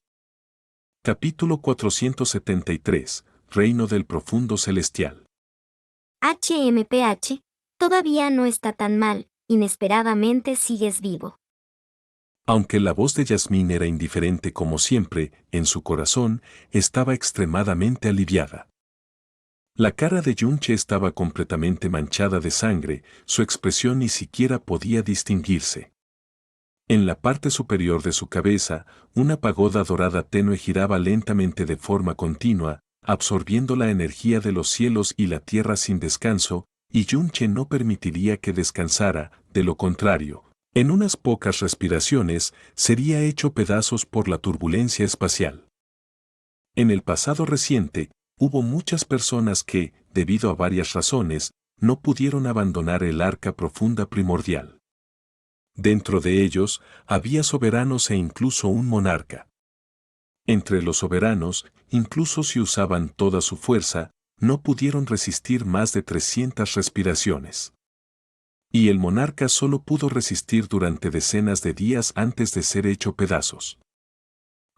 Capítulo 473, Reino del Profundo Celestial. HMPH, todavía no está tan mal, inesperadamente sigues vivo. Aunque la voz de Yasmín era indiferente como siempre, en su corazón estaba extremadamente aliviada. La cara de Yunche estaba completamente manchada de sangre, su expresión ni siquiera podía distinguirse. En la parte superior de su cabeza, una pagoda dorada tenue giraba lentamente de forma continua, absorbiendo la energía de los cielos y la tierra sin descanso, y Yunche no permitiría que descansara, de lo contrario, en unas pocas respiraciones, sería hecho pedazos por la turbulencia espacial. En el pasado reciente, hubo muchas personas que, debido a varias razones, no pudieron abandonar el arca profunda primordial. Dentro de ellos, había soberanos e incluso un monarca. Entre los soberanos, incluso si usaban toda su fuerza, no pudieron resistir más de 300 respiraciones. Y el monarca solo pudo resistir durante decenas de días antes de ser hecho pedazos.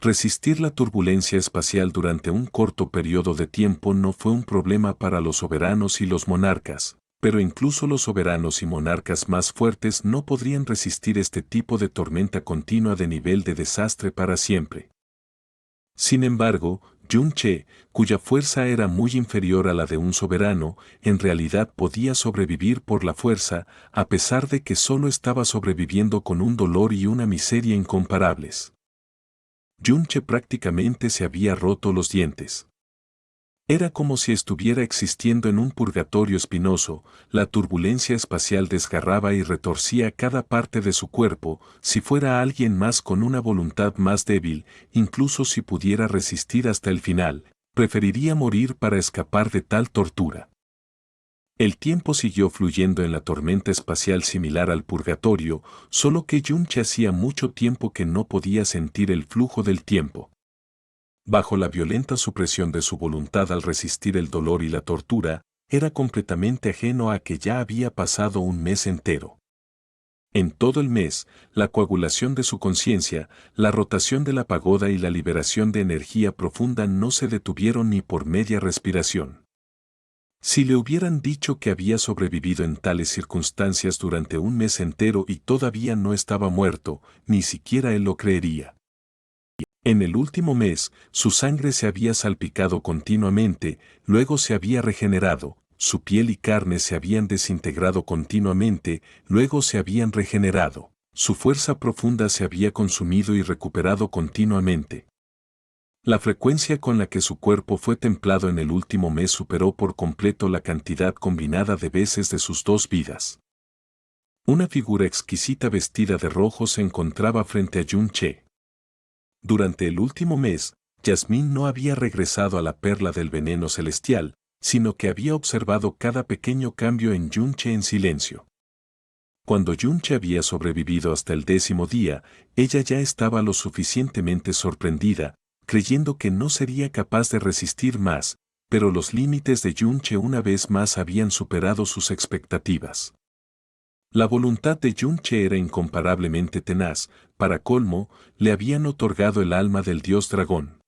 Resistir la turbulencia espacial durante un corto periodo de tiempo no fue un problema para los soberanos y los monarcas, pero incluso los soberanos y monarcas más fuertes no podrían resistir este tipo de tormenta continua de nivel de desastre para siempre. Sin embargo, Yunche, cuya fuerza era muy inferior a la de un soberano, en realidad podía sobrevivir por la fuerza, a pesar de que solo estaba sobreviviendo con un dolor y una miseria incomparables. Yunche prácticamente se había roto los dientes. Era como si estuviera existiendo en un purgatorio espinoso, la turbulencia espacial desgarraba y retorcía cada parte de su cuerpo, si fuera alguien más con una voluntad más débil, incluso si pudiera resistir hasta el final, preferiría morir para escapar de tal tortura. El tiempo siguió fluyendo en la tormenta espacial similar al purgatorio, solo que Yunche hacía mucho tiempo que no podía sentir el flujo del tiempo. Bajo la violenta supresión de su voluntad al resistir el dolor y la tortura, era completamente ajeno a que ya había pasado un mes entero. En todo el mes, la coagulación de su conciencia, la rotación de la pagoda y la liberación de energía profunda no se detuvieron ni por media respiración. Si le hubieran dicho que había sobrevivido en tales circunstancias durante un mes entero y todavía no estaba muerto, ni siquiera él lo creería. En el último mes, su sangre se había salpicado continuamente, luego se había regenerado, su piel y carne se habían desintegrado continuamente, luego se habían regenerado, su fuerza profunda se había consumido y recuperado continuamente. La frecuencia con la que su cuerpo fue templado en el último mes superó por completo la cantidad combinada de veces de sus dos vidas. Una figura exquisita vestida de rojo se encontraba frente a Yunche. Durante el último mes, Yasmín no había regresado a la perla del veneno celestial, sino que había observado cada pequeño cambio en Yunche en silencio. Cuando Yunche había sobrevivido hasta el 10º día, ella ya estaba lo suficientemente sorprendida, creyendo que no sería capaz de resistir más, pero los límites de Yunche una vez más habían superado sus expectativas. La voluntad de Yunche era incomparablemente tenaz, para colmo, le habían otorgado el alma del dios dragón.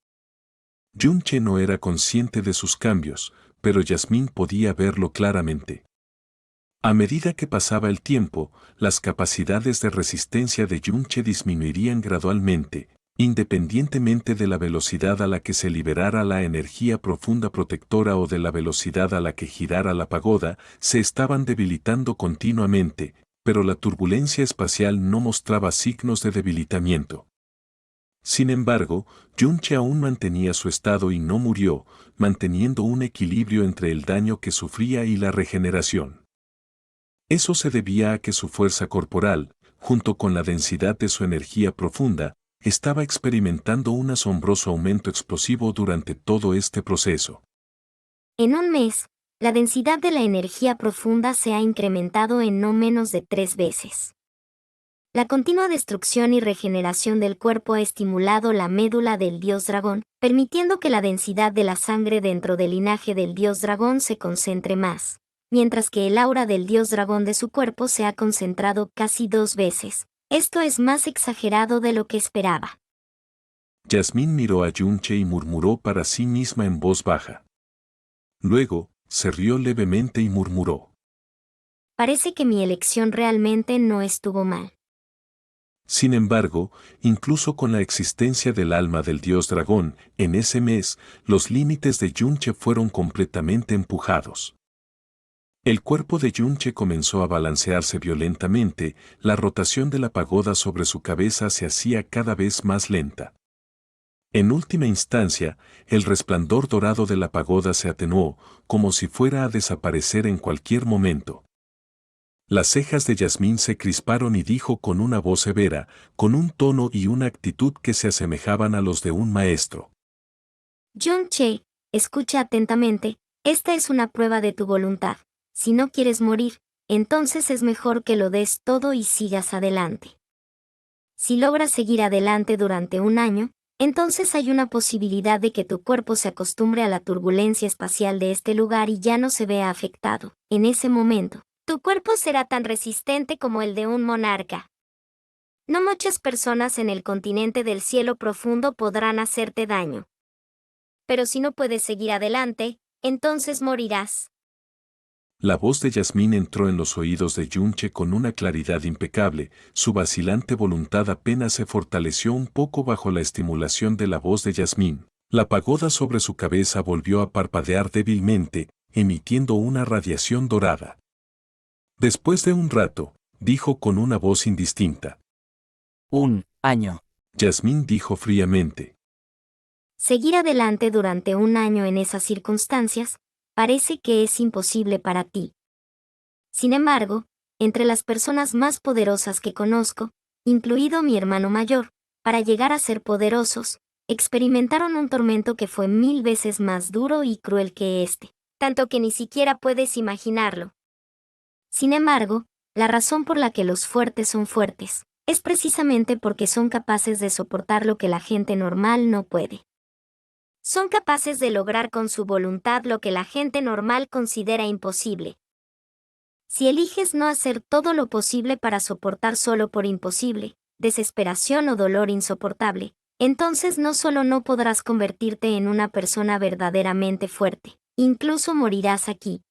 Yunche no era consciente de sus cambios, pero Yasmín podía verlo claramente. A medida que pasaba el tiempo, las capacidades de resistencia de Yunche disminuirían gradualmente, Independientemente de la velocidad a la que se liberara la energía profunda protectora o de la velocidad a la que girara la pagoda, se estaban debilitando continuamente, pero la turbulencia espacial no mostraba signos de debilitamiento. Sin embargo, Yunche aún mantenía su estado y no murió, manteniendo un equilibrio entre el daño que sufría y la regeneración. Eso se debía a que su fuerza corporal, junto con la densidad de su energía profunda, estaba experimentando un asombroso aumento explosivo durante todo este proceso. En un mes, la densidad de la energía profunda se ha incrementado en no menos de 3 veces. La continua destrucción y regeneración del cuerpo ha estimulado la médula del dios dragón, permitiendo que la densidad de la sangre dentro del linaje del dios dragón se concentre más, mientras que el aura del dios dragón de su cuerpo se ha concentrado casi 2 veces. Esto es más exagerado de lo que esperaba. Yasmín miró a Yunche y murmuró para sí misma en voz baja. Luego, se rió levemente y murmuró. Parece que mi elección realmente no estuvo mal. Sin embargo, incluso con la existencia del alma del dios dragón, en ese mes, los límites de Yunche fueron completamente empujados. El cuerpo de Yunche comenzó a balancearse violentamente, la rotación de la pagoda sobre su cabeza se hacía cada vez más lenta. En última instancia, el resplandor dorado de la pagoda se atenuó, como si fuera a desaparecer en cualquier momento. Las cejas de Yasmín se crisparon y dijo con una voz severa, con un tono y una actitud que se asemejaban a los de un maestro. Yunche, escucha atentamente, esta es una prueba de tu voluntad. Si no quieres morir, entonces es mejor que lo des todo y sigas adelante. Si logras seguir adelante durante un año, entonces hay una posibilidad de que tu cuerpo se acostumbre a la turbulencia espacial de este lugar y ya no se vea afectado. En ese momento, tu cuerpo será tan resistente como el de un monarca. No muchas personas en el continente del cielo profundo podrán hacerte daño. Pero si no puedes seguir adelante, entonces morirás. La voz de Yasmín entró en los oídos de Yunche con una claridad impecable, su vacilante voluntad apenas se fortaleció un poco bajo la estimulación de la voz de Yasmín. La pagoda sobre su cabeza volvió a parpadear débilmente, emitiendo una radiación dorada. Después de un rato, dijo con una voz indistinta. Un año. Yasmín dijo fríamente. Seguir adelante durante un año en esas circunstancias, parece que es imposible para ti. Sin embargo, entre las personas más poderosas que conozco, incluido mi hermano mayor, para llegar a ser poderosos, experimentaron un tormento que fue 1000 veces más duro y cruel que este, tanto que ni siquiera puedes imaginarlo. Sin embargo, la razón por la que los fuertes son fuertes, es precisamente porque son capaces de soportar lo que la gente normal no puede. Son capaces de lograr con su voluntad lo que la gente normal considera imposible. Si eliges no hacer todo lo posible para soportar solo por imposible, desesperación o dolor insoportable, entonces no solo no podrás convertirte en una persona verdaderamente fuerte, incluso morirás aquí.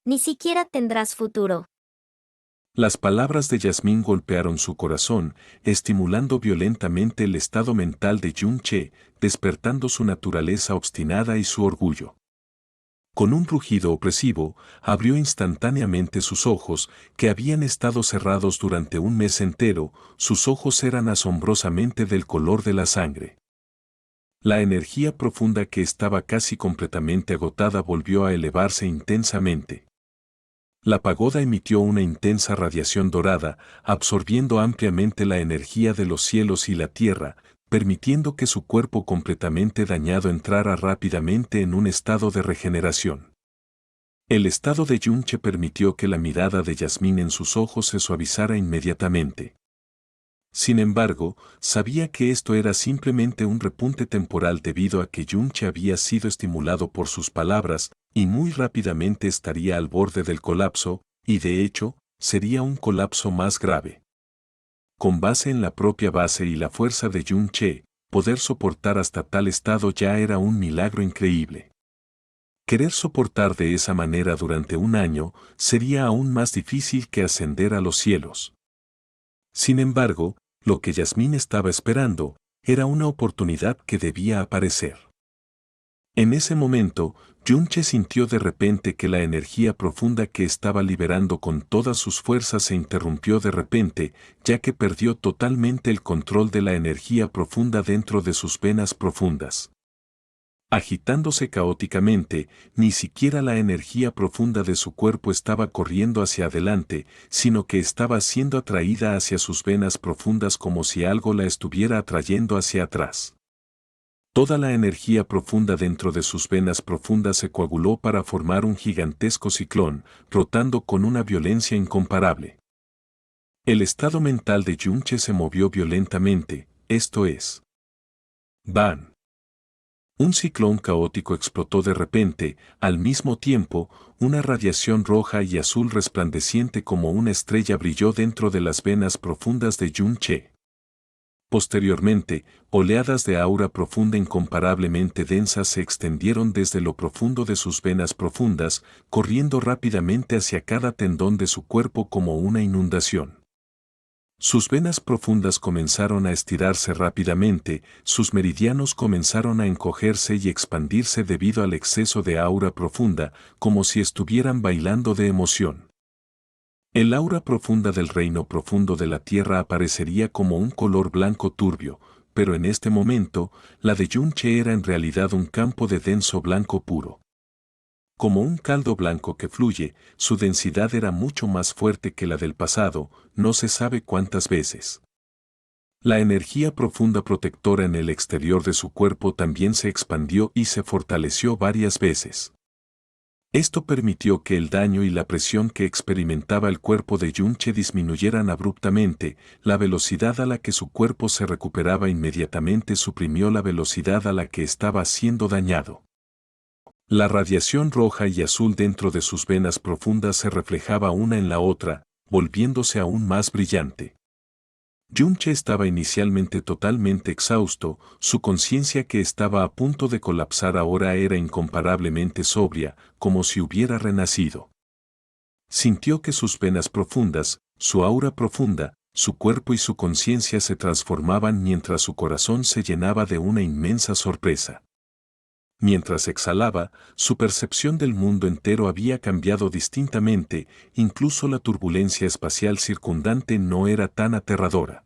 Ni siquiera tendrás futuro. Las palabras de Yasmín golpearon su corazón, estimulando violentamente el estado mental de Yunche, despertando su naturaleza obstinada y su orgullo. Con un rugido opresivo, abrió instantáneamente sus ojos, que habían estado cerrados durante un mes entero, sus ojos eran asombrosamente del color de la sangre. La energía profunda que estaba casi completamente agotada volvió a elevarse intensamente. La pagoda emitió una intensa radiación dorada, absorbiendo ampliamente la energía de los cielos y la tierra, permitiendo que su cuerpo completamente dañado entrara rápidamente en un estado de regeneración. El estado de Yunche permitió que la mirada de Yasmín en sus ojos se suavizara inmediatamente. Sin embargo, sabía que esto era simplemente un repunte temporal debido a que Yunche había sido estimulado por sus palabras, y muy rápidamente estaría al borde del colapso, y de hecho, sería un colapso más grave. Con base en la propia base y la fuerza de Yunche, poder soportar hasta tal estado ya era un milagro increíble. Querer soportar de esa manera durante un año sería aún más difícil que ascender a los cielos. Sin embargo, lo que Yasmín estaba esperando era una oportunidad que debía aparecer. En ese momento, Yunche sintió de repente que la energía profunda que estaba liberando con todas sus fuerzas se interrumpió de repente, ya que perdió totalmente el control de la energía profunda dentro de sus venas profundas. Agitándose caóticamente, ni siquiera la energía profunda de su cuerpo estaba corriendo hacia adelante, sino que estaba siendo atraída hacia sus venas profundas como si algo la estuviera atrayendo hacia atrás. Toda la energía profunda dentro de sus venas profundas se coaguló para formar un gigantesco ciclón, rotando con una violencia incomparable. El estado mental de Yunche se movió violentamente, esto es. ¡Bam! Un ciclón caótico explotó de repente, al mismo tiempo, una radiación roja y azul resplandeciente como una estrella brilló dentro de las venas profundas de Yunche. Posteriormente, oleadas de aura profunda incomparablemente densas se extendieron desde lo profundo de sus venas profundas, corriendo rápidamente hacia cada tendón de su cuerpo como una inundación. Sus venas profundas comenzaron a estirarse rápidamente, sus meridianos comenzaron a encogerse y expandirse debido al exceso de aura profunda, como si estuvieran bailando de emoción. El aura profunda del reino profundo de la tierra aparecería como un color blanco turbio, pero en este momento, la de Yunche era en realidad un campo de denso blanco puro. Como un caldo blanco que fluye, su densidad era mucho más fuerte que la del pasado, no se sabe cuántas veces. La energía profunda protectora en el exterior de su cuerpo también se expandió y se fortaleció varias veces. Esto permitió que el daño y la presión que experimentaba el cuerpo de Yunche disminuyeran abruptamente, la velocidad a la que su cuerpo se recuperaba inmediatamente suprimió la velocidad a la que estaba siendo dañado. La radiación roja y azul dentro de sus venas profundas se reflejaba una en la otra, volviéndose aún más brillante. Yunche estaba inicialmente totalmente exhausto, su conciencia que estaba a punto de colapsar ahora era incomparablemente sobria, como si hubiera renacido. Sintió que sus venas profundas, su aura profunda, su cuerpo y su conciencia se transformaban mientras su corazón se llenaba de una inmensa sorpresa. Mientras exhalaba, su percepción del mundo entero había cambiado distintamente, incluso la turbulencia espacial circundante no era tan aterradora.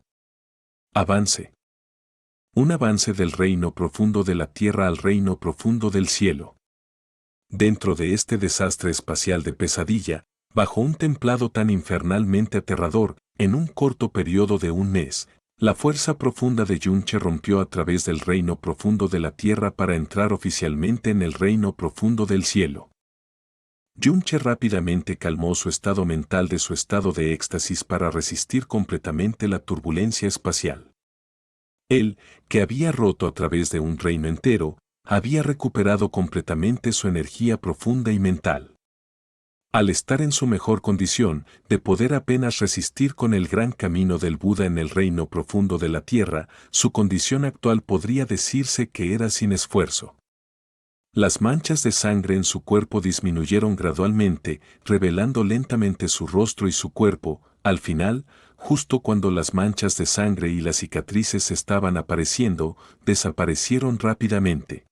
Avance. Un avance del reino profundo de la tierra al reino profundo del cielo. Dentro de este desastre espacial de pesadilla, bajo un templado tan infernalmente aterrador, en un corto periodo de un mes, la fuerza profunda de Yunche rompió a través del reino profundo de la tierra para entrar oficialmente en el reino profundo del cielo. Yunche rápidamente calmó su estado mental de su estado de éxtasis para resistir completamente la turbulencia espacial. Él, que había roto a través de un reino entero, había recuperado completamente su energía profunda y mental. Al estar en su mejor condición, de poder apenas resistir con el gran camino del Buda en el reino profundo de la tierra, su condición actual podría decirse que era sin esfuerzo. Las manchas de sangre en su cuerpo disminuyeron gradualmente, revelando lentamente su rostro y su cuerpo. Al final, justo cuando las manchas de sangre y las cicatrices estaban apareciendo, desaparecieron rápidamente.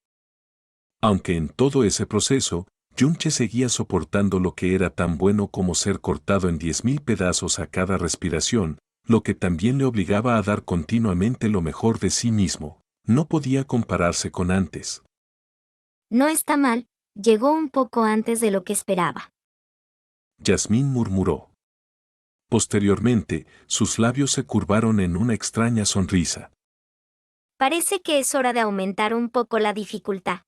Aunque en todo ese proceso, Yunche seguía soportando lo que era tan bueno como ser cortado en 10.000 pedazos a cada respiración, lo que también le obligaba a dar continuamente lo mejor de sí mismo. No podía compararse con antes. No está mal, llegó un poco antes de lo que esperaba. Yasmín murmuró. Posteriormente, sus labios se curvaron en una extraña sonrisa. Parece que es hora de aumentar un poco la dificultad.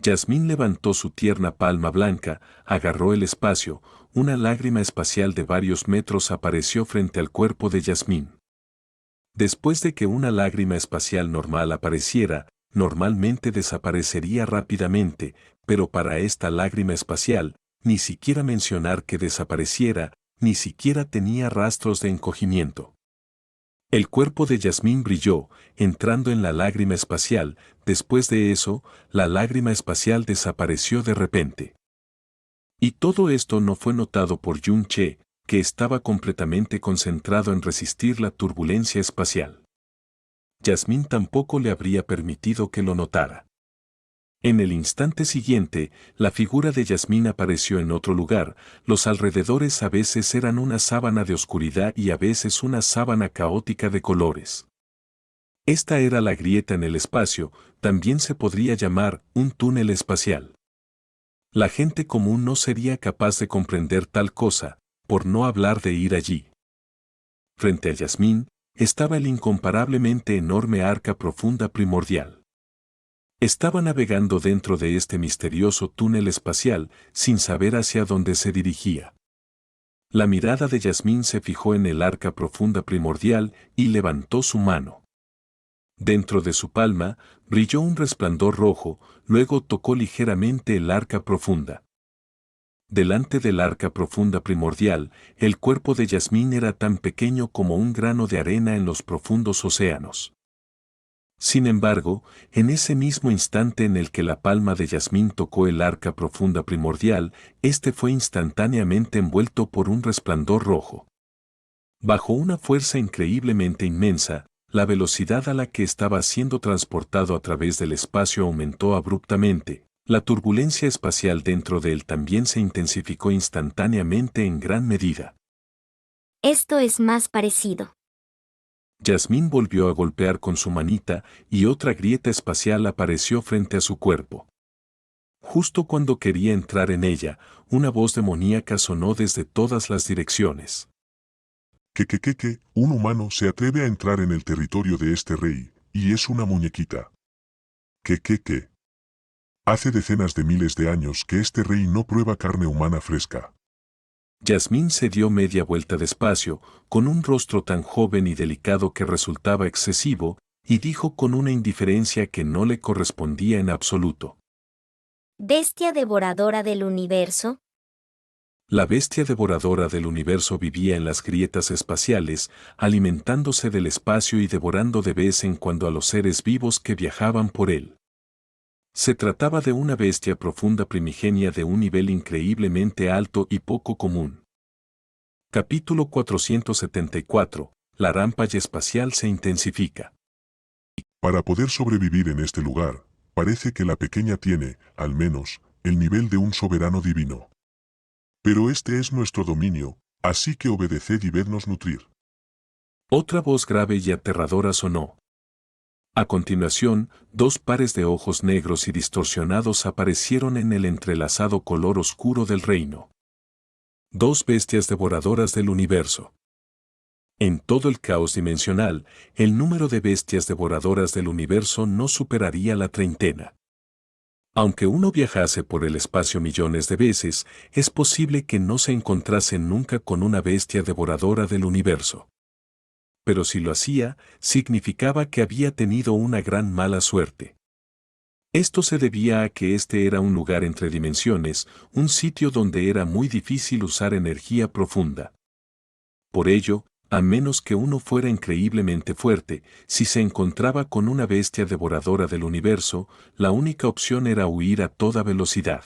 Yasmín levantó su tierna palma blanca, agarró el espacio, una lágrima espacial de varios metros apareció frente al cuerpo de Yasmín. Después de que una lágrima espacial normal apareciera, normalmente desaparecería rápidamente, pero para esta lágrima espacial, ni siquiera mencionar que desapareciera, ni siquiera tenía rastros de encogimiento. El cuerpo de Yasmín brilló, entrando en la lágrima espacial. Después de eso, la lágrima espacial desapareció de repente. Y todo esto no fue notado por Yunche, que estaba completamente concentrado en resistir la turbulencia espacial. Yasmín tampoco le habría permitido que lo notara. En el instante siguiente, la figura de Yasmín apareció en otro lugar. Los alrededores a veces eran una sábana de oscuridad y a veces una sábana caótica de colores. Esta era la grieta en el espacio, también se podría llamar un túnel espacial. La gente común no sería capaz de comprender tal cosa, por no hablar de ir allí. Frente a Yasmín, estaba el incomparablemente enorme arca profunda primordial. Estaba navegando dentro de este misterioso túnel espacial, sin saber hacia dónde se dirigía. La mirada de Yasmín se fijó en el arca profunda primordial y levantó su mano. Dentro de su palma, brilló un resplandor rojo, luego tocó ligeramente el arca profunda. Delante del arca profunda primordial, el cuerpo de Yasmín era tan pequeño como un grano de arena en los profundos océanos. Sin embargo, en ese mismo instante en el que la palma de Yasmín tocó el arca profunda primordial, este fue instantáneamente envuelto por un resplandor rojo. Bajo una fuerza increíblemente inmensa, la velocidad a la que estaba siendo transportado a través del espacio aumentó abruptamente. La turbulencia espacial dentro de él también se intensificó instantáneamente en gran medida. Esto es más parecido. Yasmín volvió a golpear con su manita y otra grieta espacial apareció frente a su cuerpo. Justo cuando quería entrar en ella, una voz demoníaca sonó desde todas las direcciones. Un humano se atreve a entrar en el territorio de este rey, y es una muñequita. Hace decenas de miles de años que este rey no prueba carne humana fresca. Yasmín se dio media vuelta despacio, con un rostro tan joven y delicado que resultaba excesivo, y dijo con una indiferencia que no le correspondía en absoluto. ¿Bestia devoradora del universo? La bestia devoradora del universo vivía en las grietas espaciales, alimentándose del espacio y devorando de vez en cuando a los seres vivos que viajaban por él. Se trataba de una bestia profunda primigenia de un nivel increíblemente alto y poco común. Capítulo 474. La rampalla espacial se intensifica. Para poder sobrevivir en este lugar, parece que la pequeña tiene, al menos, el nivel de un soberano divino. Pero este es nuestro dominio, así que obedeced y vednos nutrir. Otra voz grave y aterradora sonó. A continuación, dos pares de ojos negros y distorsionados aparecieron en el entrelazado color oscuro del reino. Dos bestias devoradoras del universo. En todo el caos dimensional, el número de bestias devoradoras del universo no superaría la treintena. Aunque uno viajase por el espacio millones de veces, es posible que no se encontrase nunca con una bestia devoradora del universo. Pero si lo hacía, significaba que había tenido una gran mala suerte. Esto se debía a que este era un lugar entre dimensiones, un sitio donde era muy difícil usar energía profunda. Por ello, a menos que uno fuera increíblemente fuerte, si se encontraba con una bestia devoradora del universo, la única opción era huir a toda velocidad.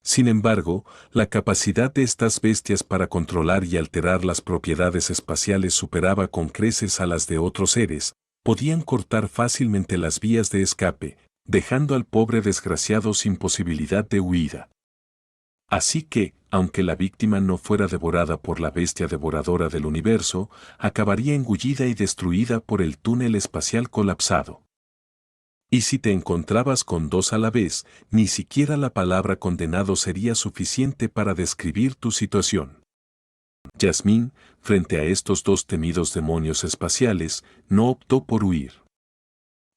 Sin embargo, la capacidad de estas bestias para controlar y alterar las propiedades espaciales superaba con creces a las de otros seres, podían cortar fácilmente las vías de escape, dejando al pobre desgraciado sin posibilidad de huida. Así que, aunque la víctima no fuera devorada por la bestia devoradora del universo, acabaría engullida y destruida por el túnel espacial colapsado. Y si te encontrabas con dos a la vez, ni siquiera la palabra condenado sería suficiente para describir tu situación. Yasmín, frente a estos dos temidos demonios espaciales, no optó por huir.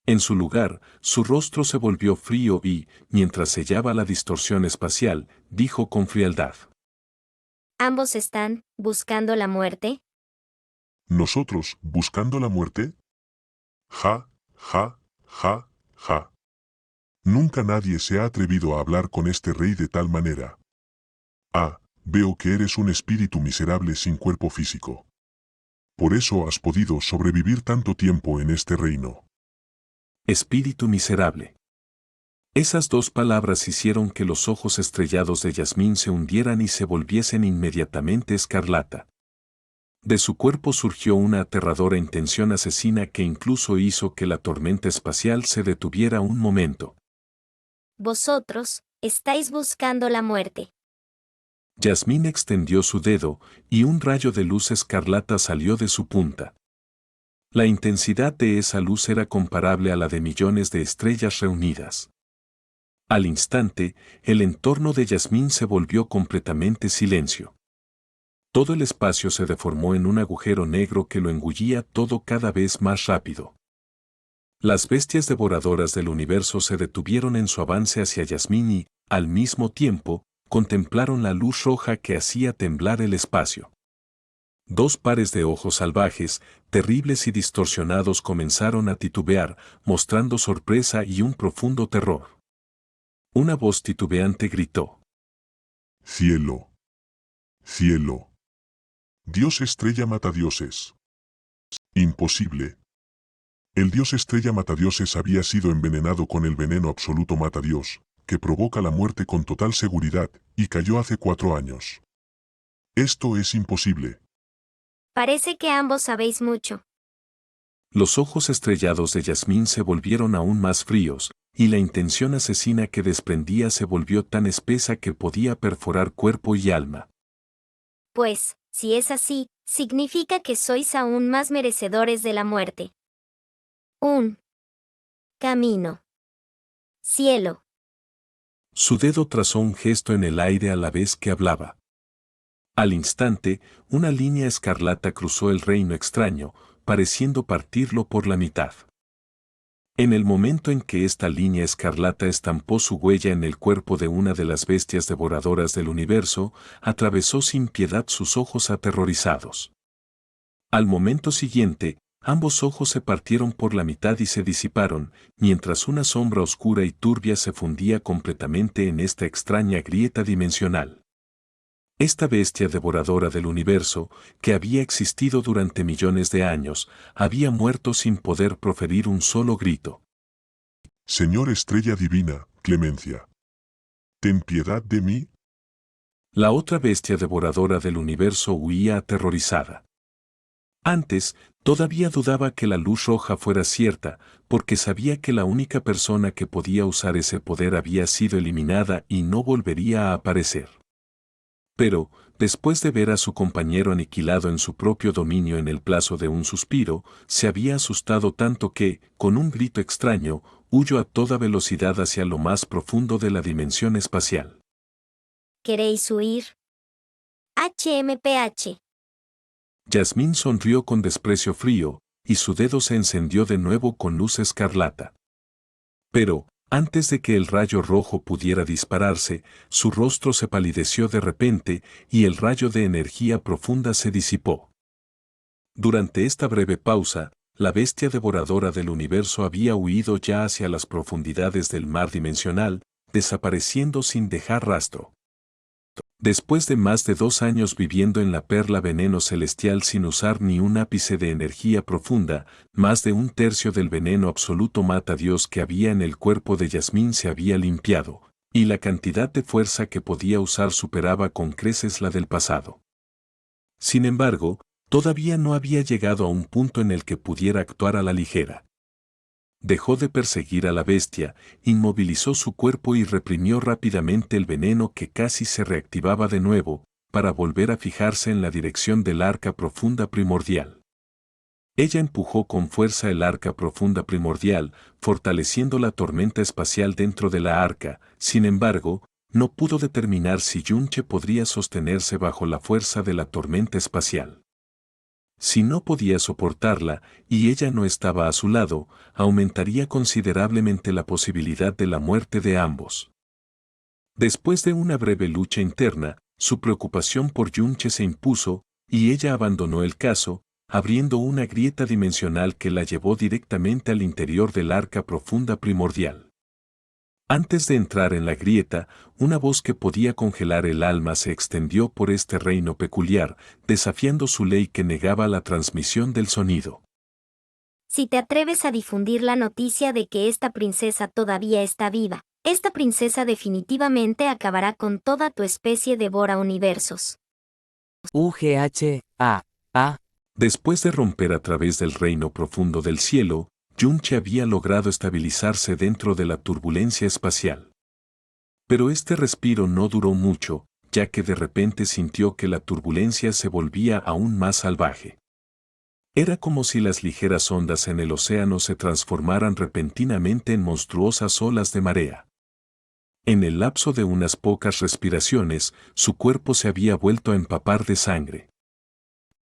En su lugar, su rostro se volvió frío y, mientras sellaba la distorsión espacial, dijo con frialdad. ¿Ambos están buscando la muerte? ¿Nosotros, buscando la muerte? Ja. Nunca nadie se ha atrevido a hablar con este rey de tal manera. Veo que eres un espíritu miserable sin cuerpo físico. Por eso has podido sobrevivir tanto tiempo en este reino. Espíritu miserable. Esas dos palabras hicieron que los ojos estrellados de Yasmín se hundieran y se volviesen inmediatamente escarlata. De su cuerpo surgió una aterradora intención asesina que incluso hizo que la tormenta espacial se detuviera un momento. Vosotros, estáis buscando la muerte. Yasmín extendió su dedo, y un rayo de luz escarlata salió de su punta. La intensidad de esa luz era comparable a la de millones de estrellas reunidas. Al instante, el entorno de Yasmín se volvió completamente silencio. Todo el espacio se deformó en un agujero negro que lo engullía todo cada vez más rápido. Las bestias devoradoras del universo se detuvieron en su avance hacia Yasmín y, al mismo tiempo, contemplaron la luz roja que hacía temblar el espacio. Dos pares de ojos salvajes, terribles y distorsionados comenzaron a titubear, mostrando sorpresa y un profundo terror. Una voz titubeante gritó: Cielo. Cielo. Dios estrella matadioses. Imposible. El dios estrella matadioses había sido envenenado con el veneno absoluto matadios, que provoca la muerte con total seguridad, y cayó hace 4 años. Esto es imposible. Parece que ambos sabéis mucho. Los ojos estrellados de Yasmín se volvieron aún más fríos, y la intención asesina que desprendía se volvió tan espesa que podía perforar cuerpo y alma. Pues, si es así, significa que sois aún más merecedores de la muerte. Un camino. Cielo. Su dedo trazó un gesto en el aire a la vez que hablaba. Al instante, una línea escarlata cruzó el reino extraño, pareciendo partirlo por la mitad. En el momento en que esta línea escarlata estampó su huella en el cuerpo de una de las bestias devoradoras del universo, atravesó sin piedad sus ojos aterrorizados. Al momento siguiente, ambos ojos se partieron por la mitad y se disiparon, mientras una sombra oscura y turbia se fundía completamente en esta extraña grieta dimensional. Esta bestia devoradora del universo, que había existido durante millones de años, había muerto sin poder proferir un solo grito. Señor estrella divina, clemencia. Ten piedad de mí. La otra bestia devoradora del universo huía aterrorizada. Antes, todavía dudaba que la luz roja fuera cierta, porque sabía que la única persona que podía usar ese poder había sido eliminada y no volvería a aparecer. Pero, después de ver a su compañero aniquilado en su propio dominio en el plazo de un suspiro, se había asustado tanto que, con un grito extraño, huyó a toda velocidad hacia lo más profundo de la dimensión espacial. ¿Queréis huir? HMPH. Yasmín sonrió con desprecio frío, y su dedo se encendió de nuevo con luz escarlata. Pero, antes de que el rayo rojo pudiera dispararse, su rostro se palideció de repente y el rayo de energía profunda se disipó. Durante esta breve pausa, la bestia devoradora del universo había huido ya hacia las profundidades del mar dimensional, desapareciendo sin dejar rastro. Después de más de 2 años viviendo en la perla veneno celestial sin usar ni un ápice de energía profunda, más de 1/3 del veneno absoluto mata Dios que había en el cuerpo de Yasmín se había limpiado, y la cantidad de fuerza que podía usar superaba con creces la del pasado. Sin embargo, todavía no había llegado a un punto en el que pudiera actuar a la ligera. Dejó de perseguir a la bestia, inmovilizó su cuerpo y reprimió rápidamente el veneno que casi se reactivaba de nuevo, para volver a fijarse en la dirección del arca profunda primordial. Ella empujó con fuerza el arca profunda primordial, fortaleciendo la tormenta espacial dentro de la arca. Sin embargo, no pudo determinar si Yunche podría sostenerse bajo la fuerza de la tormenta espacial. Si no podía soportarla, y ella no estaba a su lado, aumentaría considerablemente la posibilidad de la muerte de ambos. Después de una breve lucha interna, su preocupación por Yunche se impuso, y ella abandonó el caso, abriendo una grieta dimensional que la llevó directamente al interior del arca profunda primordial. Antes de entrar en la grieta, una voz que podía congelar el alma se extendió por este reino peculiar, desafiando su ley que negaba la transmisión del sonido. Si te atreves a difundir la noticia de que esta princesa todavía está viva, esta princesa definitivamente acabará con toda tu especie devora universos. UGH, A. Ah, Después de romper a través del reino profundo del cielo, Yunche había logrado estabilizarse dentro de la turbulencia espacial. Pero este respiro no duró mucho, ya que de repente sintió que la turbulencia se volvía aún más salvaje. Era como si las ligeras ondas en el océano se transformaran repentinamente en monstruosas olas de marea. En el lapso de unas pocas respiraciones, su cuerpo se había vuelto a empapar de sangre.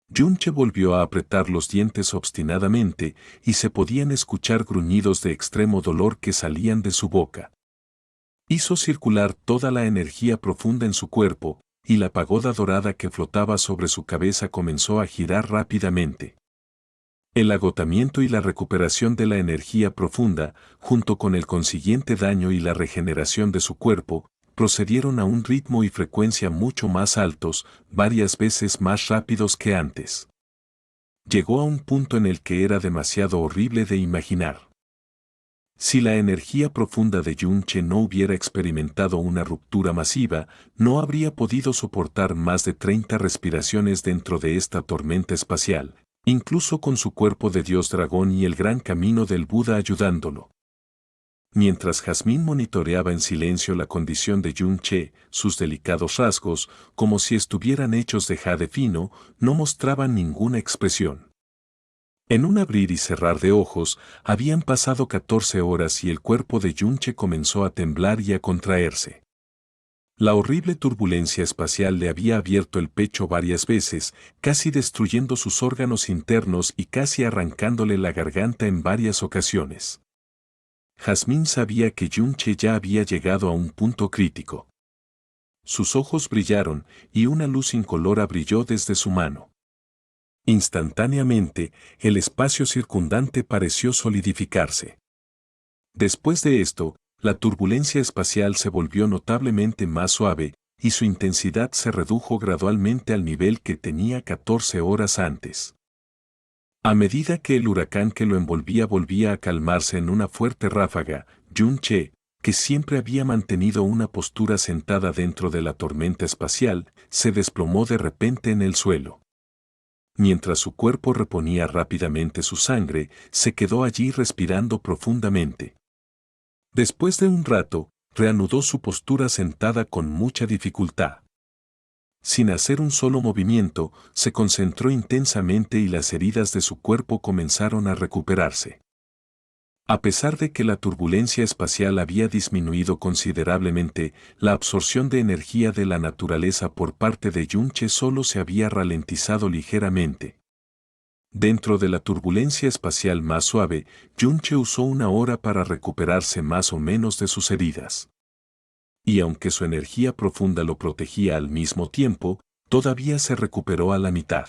Yunche volvió a apretar los dientes obstinadamente y se podían escuchar gruñidos de extremo dolor que salían de su boca. Hizo circular toda la energía profunda en su cuerpo, y la pagoda dorada que flotaba sobre su cabeza comenzó a girar rápidamente. El agotamiento y la recuperación de la energía profunda, junto con el consiguiente daño y la regeneración de su cuerpo, procedieron a un ritmo y frecuencia mucho más altos, varias veces más rápidos que antes. Llegó a un punto en el que era demasiado horrible de imaginar. Si la energía profunda de Yunche no hubiera experimentado una ruptura masiva, no habría podido soportar más de 30 respiraciones dentro de esta tormenta espacial, incluso con su cuerpo de dios dragón y el gran camino del Buda ayudándolo. Mientras Jasmine monitoreaba en silencio la condición de Yunche, sus delicados rasgos, como si estuvieran hechos de jade fino, no mostraban ninguna expresión. En un abrir y cerrar de ojos, habían pasado 14 horas y el cuerpo de Yunche comenzó a temblar y a contraerse. La horrible turbulencia espacial le había abierto el pecho varias veces, casi destruyendo sus órganos internos y casi arrancándole la garganta en varias ocasiones. Jasmine sabía que Yunche ya había llegado a un punto crítico. Sus ojos brillaron y una luz incolora brilló desde su mano. Instantáneamente, el espacio circundante pareció solidificarse. Después de esto, la turbulencia espacial se volvió notablemente más suave, y su intensidad se redujo gradualmente al nivel que tenía 14 horas antes. A medida que el huracán que lo envolvía volvía a calmarse en una fuerte ráfaga, Yunche, que siempre había mantenido una postura sentada dentro de la tormenta espacial, se desplomó de repente en el suelo. Mientras su cuerpo reponía rápidamente su sangre, se quedó allí respirando profundamente. Después de un rato, reanudó su postura sentada con mucha dificultad. Sin hacer un solo movimiento, se concentró intensamente y las heridas de su cuerpo comenzaron a recuperarse. A pesar de que la turbulencia espacial había disminuido considerablemente, la absorción de energía de la naturaleza por parte de Yunche solo se había ralentizado ligeramente. Dentro de la turbulencia espacial más suave, Yunche usó 1 hora para recuperarse más o menos de sus heridas. Y aunque su energía profunda lo protegía al mismo tiempo, todavía se recuperó a la mitad.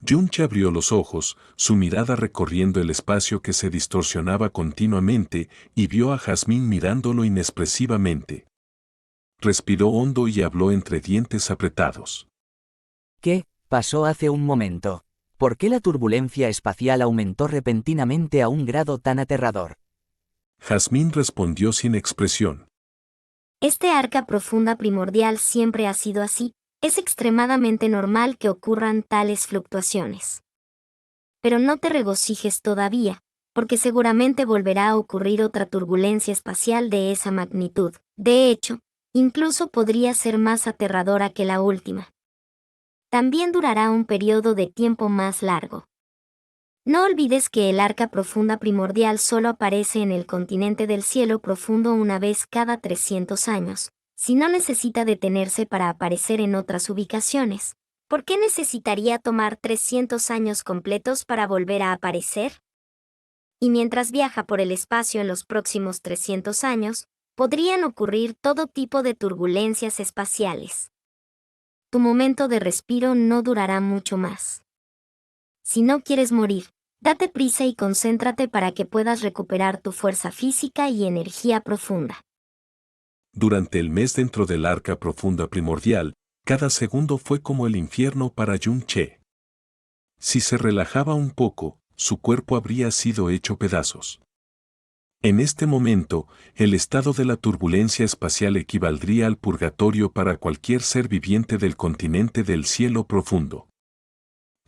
Yunche abrió los ojos, su mirada recorriendo el espacio que se distorsionaba continuamente, y vio a Jasmine mirándolo inexpresivamente. Respiró hondo y habló entre dientes apretados. ¿Qué pasó hace un momento? ¿Por qué la turbulencia espacial aumentó repentinamente a un grado tan aterrador? Jasmine respondió sin expresión. Este arca profunda primordial siempre ha sido así. Es extremadamente normal que ocurran tales fluctuaciones. Pero no te regocijes todavía, porque seguramente volverá a ocurrir otra turbulencia espacial de esa magnitud. De hecho, incluso podría ser más aterradora que la última. También durará un periodo de tiempo más largo. No olvides que el arca profunda primordial solo aparece en el continente del cielo profundo una vez cada 300 años. Si no necesita detenerse para aparecer en otras ubicaciones, ¿por qué necesitaría tomar 300 años completos para volver a aparecer? Y mientras viaja por el espacio en los próximos 300 años, podrían ocurrir todo tipo de turbulencias espaciales. Tu momento de respiro no durará mucho más. Si no quieres morir, date prisa y concéntrate para que puedas recuperar tu fuerza física y energía profunda. Durante el mes dentro del arca profunda primordial, cada segundo fue como el infierno para Yunche. Si se relajaba un poco, su cuerpo habría sido hecho pedazos. En este momento, el estado de la turbulencia espacial equivaldría al purgatorio para cualquier ser viviente del continente del cielo profundo.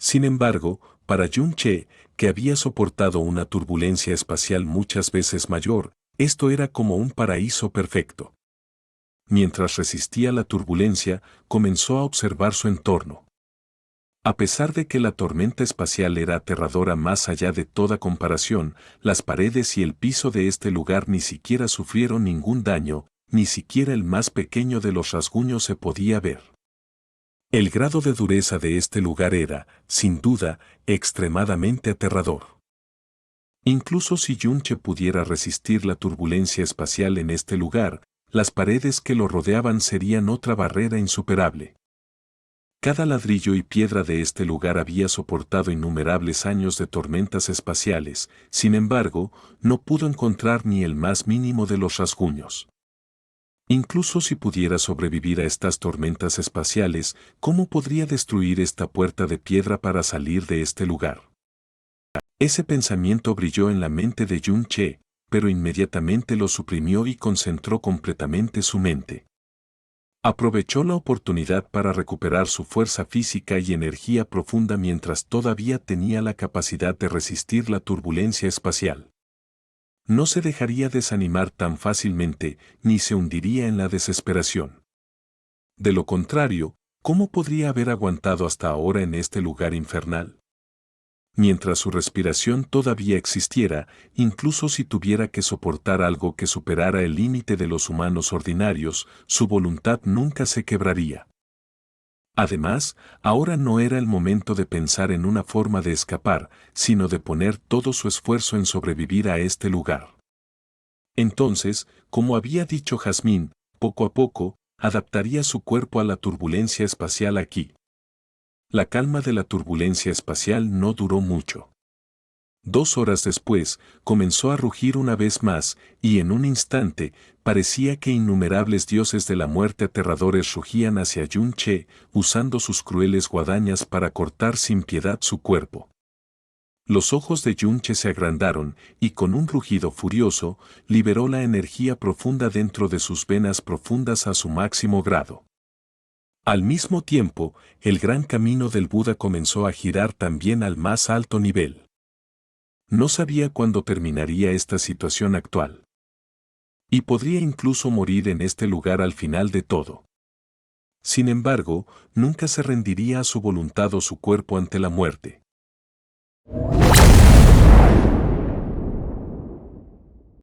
Sin embargo, para Yun-che, que había soportado una turbulencia espacial muchas veces mayor, esto era como un paraíso perfecto. Mientras resistía la turbulencia, comenzó a observar su entorno. A pesar de que la tormenta espacial era aterradora más allá de toda comparación, las paredes y el piso de este lugar ni siquiera sufrieron ningún daño, ni siquiera el más pequeño de los rasguños se podía ver. El grado de dureza de este lugar era, sin duda, extremadamente aterrador. Incluso si Yun-che pudiera resistir la turbulencia espacial en este lugar, las paredes que lo rodeaban serían otra barrera insuperable. Cada ladrillo y piedra de este lugar había soportado innumerables años de tormentas espaciales, sin embargo, no pudo encontrar ni el más mínimo de los rasguños. Incluso si pudiera sobrevivir a estas tormentas espaciales, ¿cómo podría destruir esta puerta de piedra para salir de este lugar? Ese pensamiento brilló en la mente de Yun-che, pero inmediatamente lo suprimió y concentró completamente su mente. Aprovechó la oportunidad para recuperar su fuerza física y energía profunda mientras todavía tenía la capacidad de resistir la turbulencia espacial. No se dejaría desanimar tan fácilmente, ni se hundiría en la desesperación. De lo contrario, ¿cómo podría haber aguantado hasta ahora en este lugar infernal? Mientras su respiración todavía existiera, incluso si tuviera que soportar algo que superara el límite de los humanos ordinarios, su voluntad nunca se quebraría. Además, ahora no era el momento de pensar en una forma de escapar, sino de poner todo su esfuerzo en sobrevivir a este lugar. Entonces, como había dicho Jazmín, poco a poco, adaptaría su cuerpo a la turbulencia espacial aquí. La calma de la turbulencia espacial no duró mucho. 2 horas después, comenzó a rugir una vez más, y en un instante, parecía que innumerables dioses de la muerte aterradores rugían hacia Yun-che, usando sus crueles guadañas para cortar sin piedad su cuerpo. Los ojos de Yun-che se agrandaron, y con un rugido furioso, liberó la energía profunda dentro de sus venas profundas a su máximo grado. Al mismo tiempo, el gran camino del Buda comenzó a girar también al más alto nivel. No sabía cuándo terminaría esta situación actual. Y podría incluso morir en este lugar al final de todo. Sin embargo, nunca se rendiría a su voluntad o su cuerpo ante la muerte.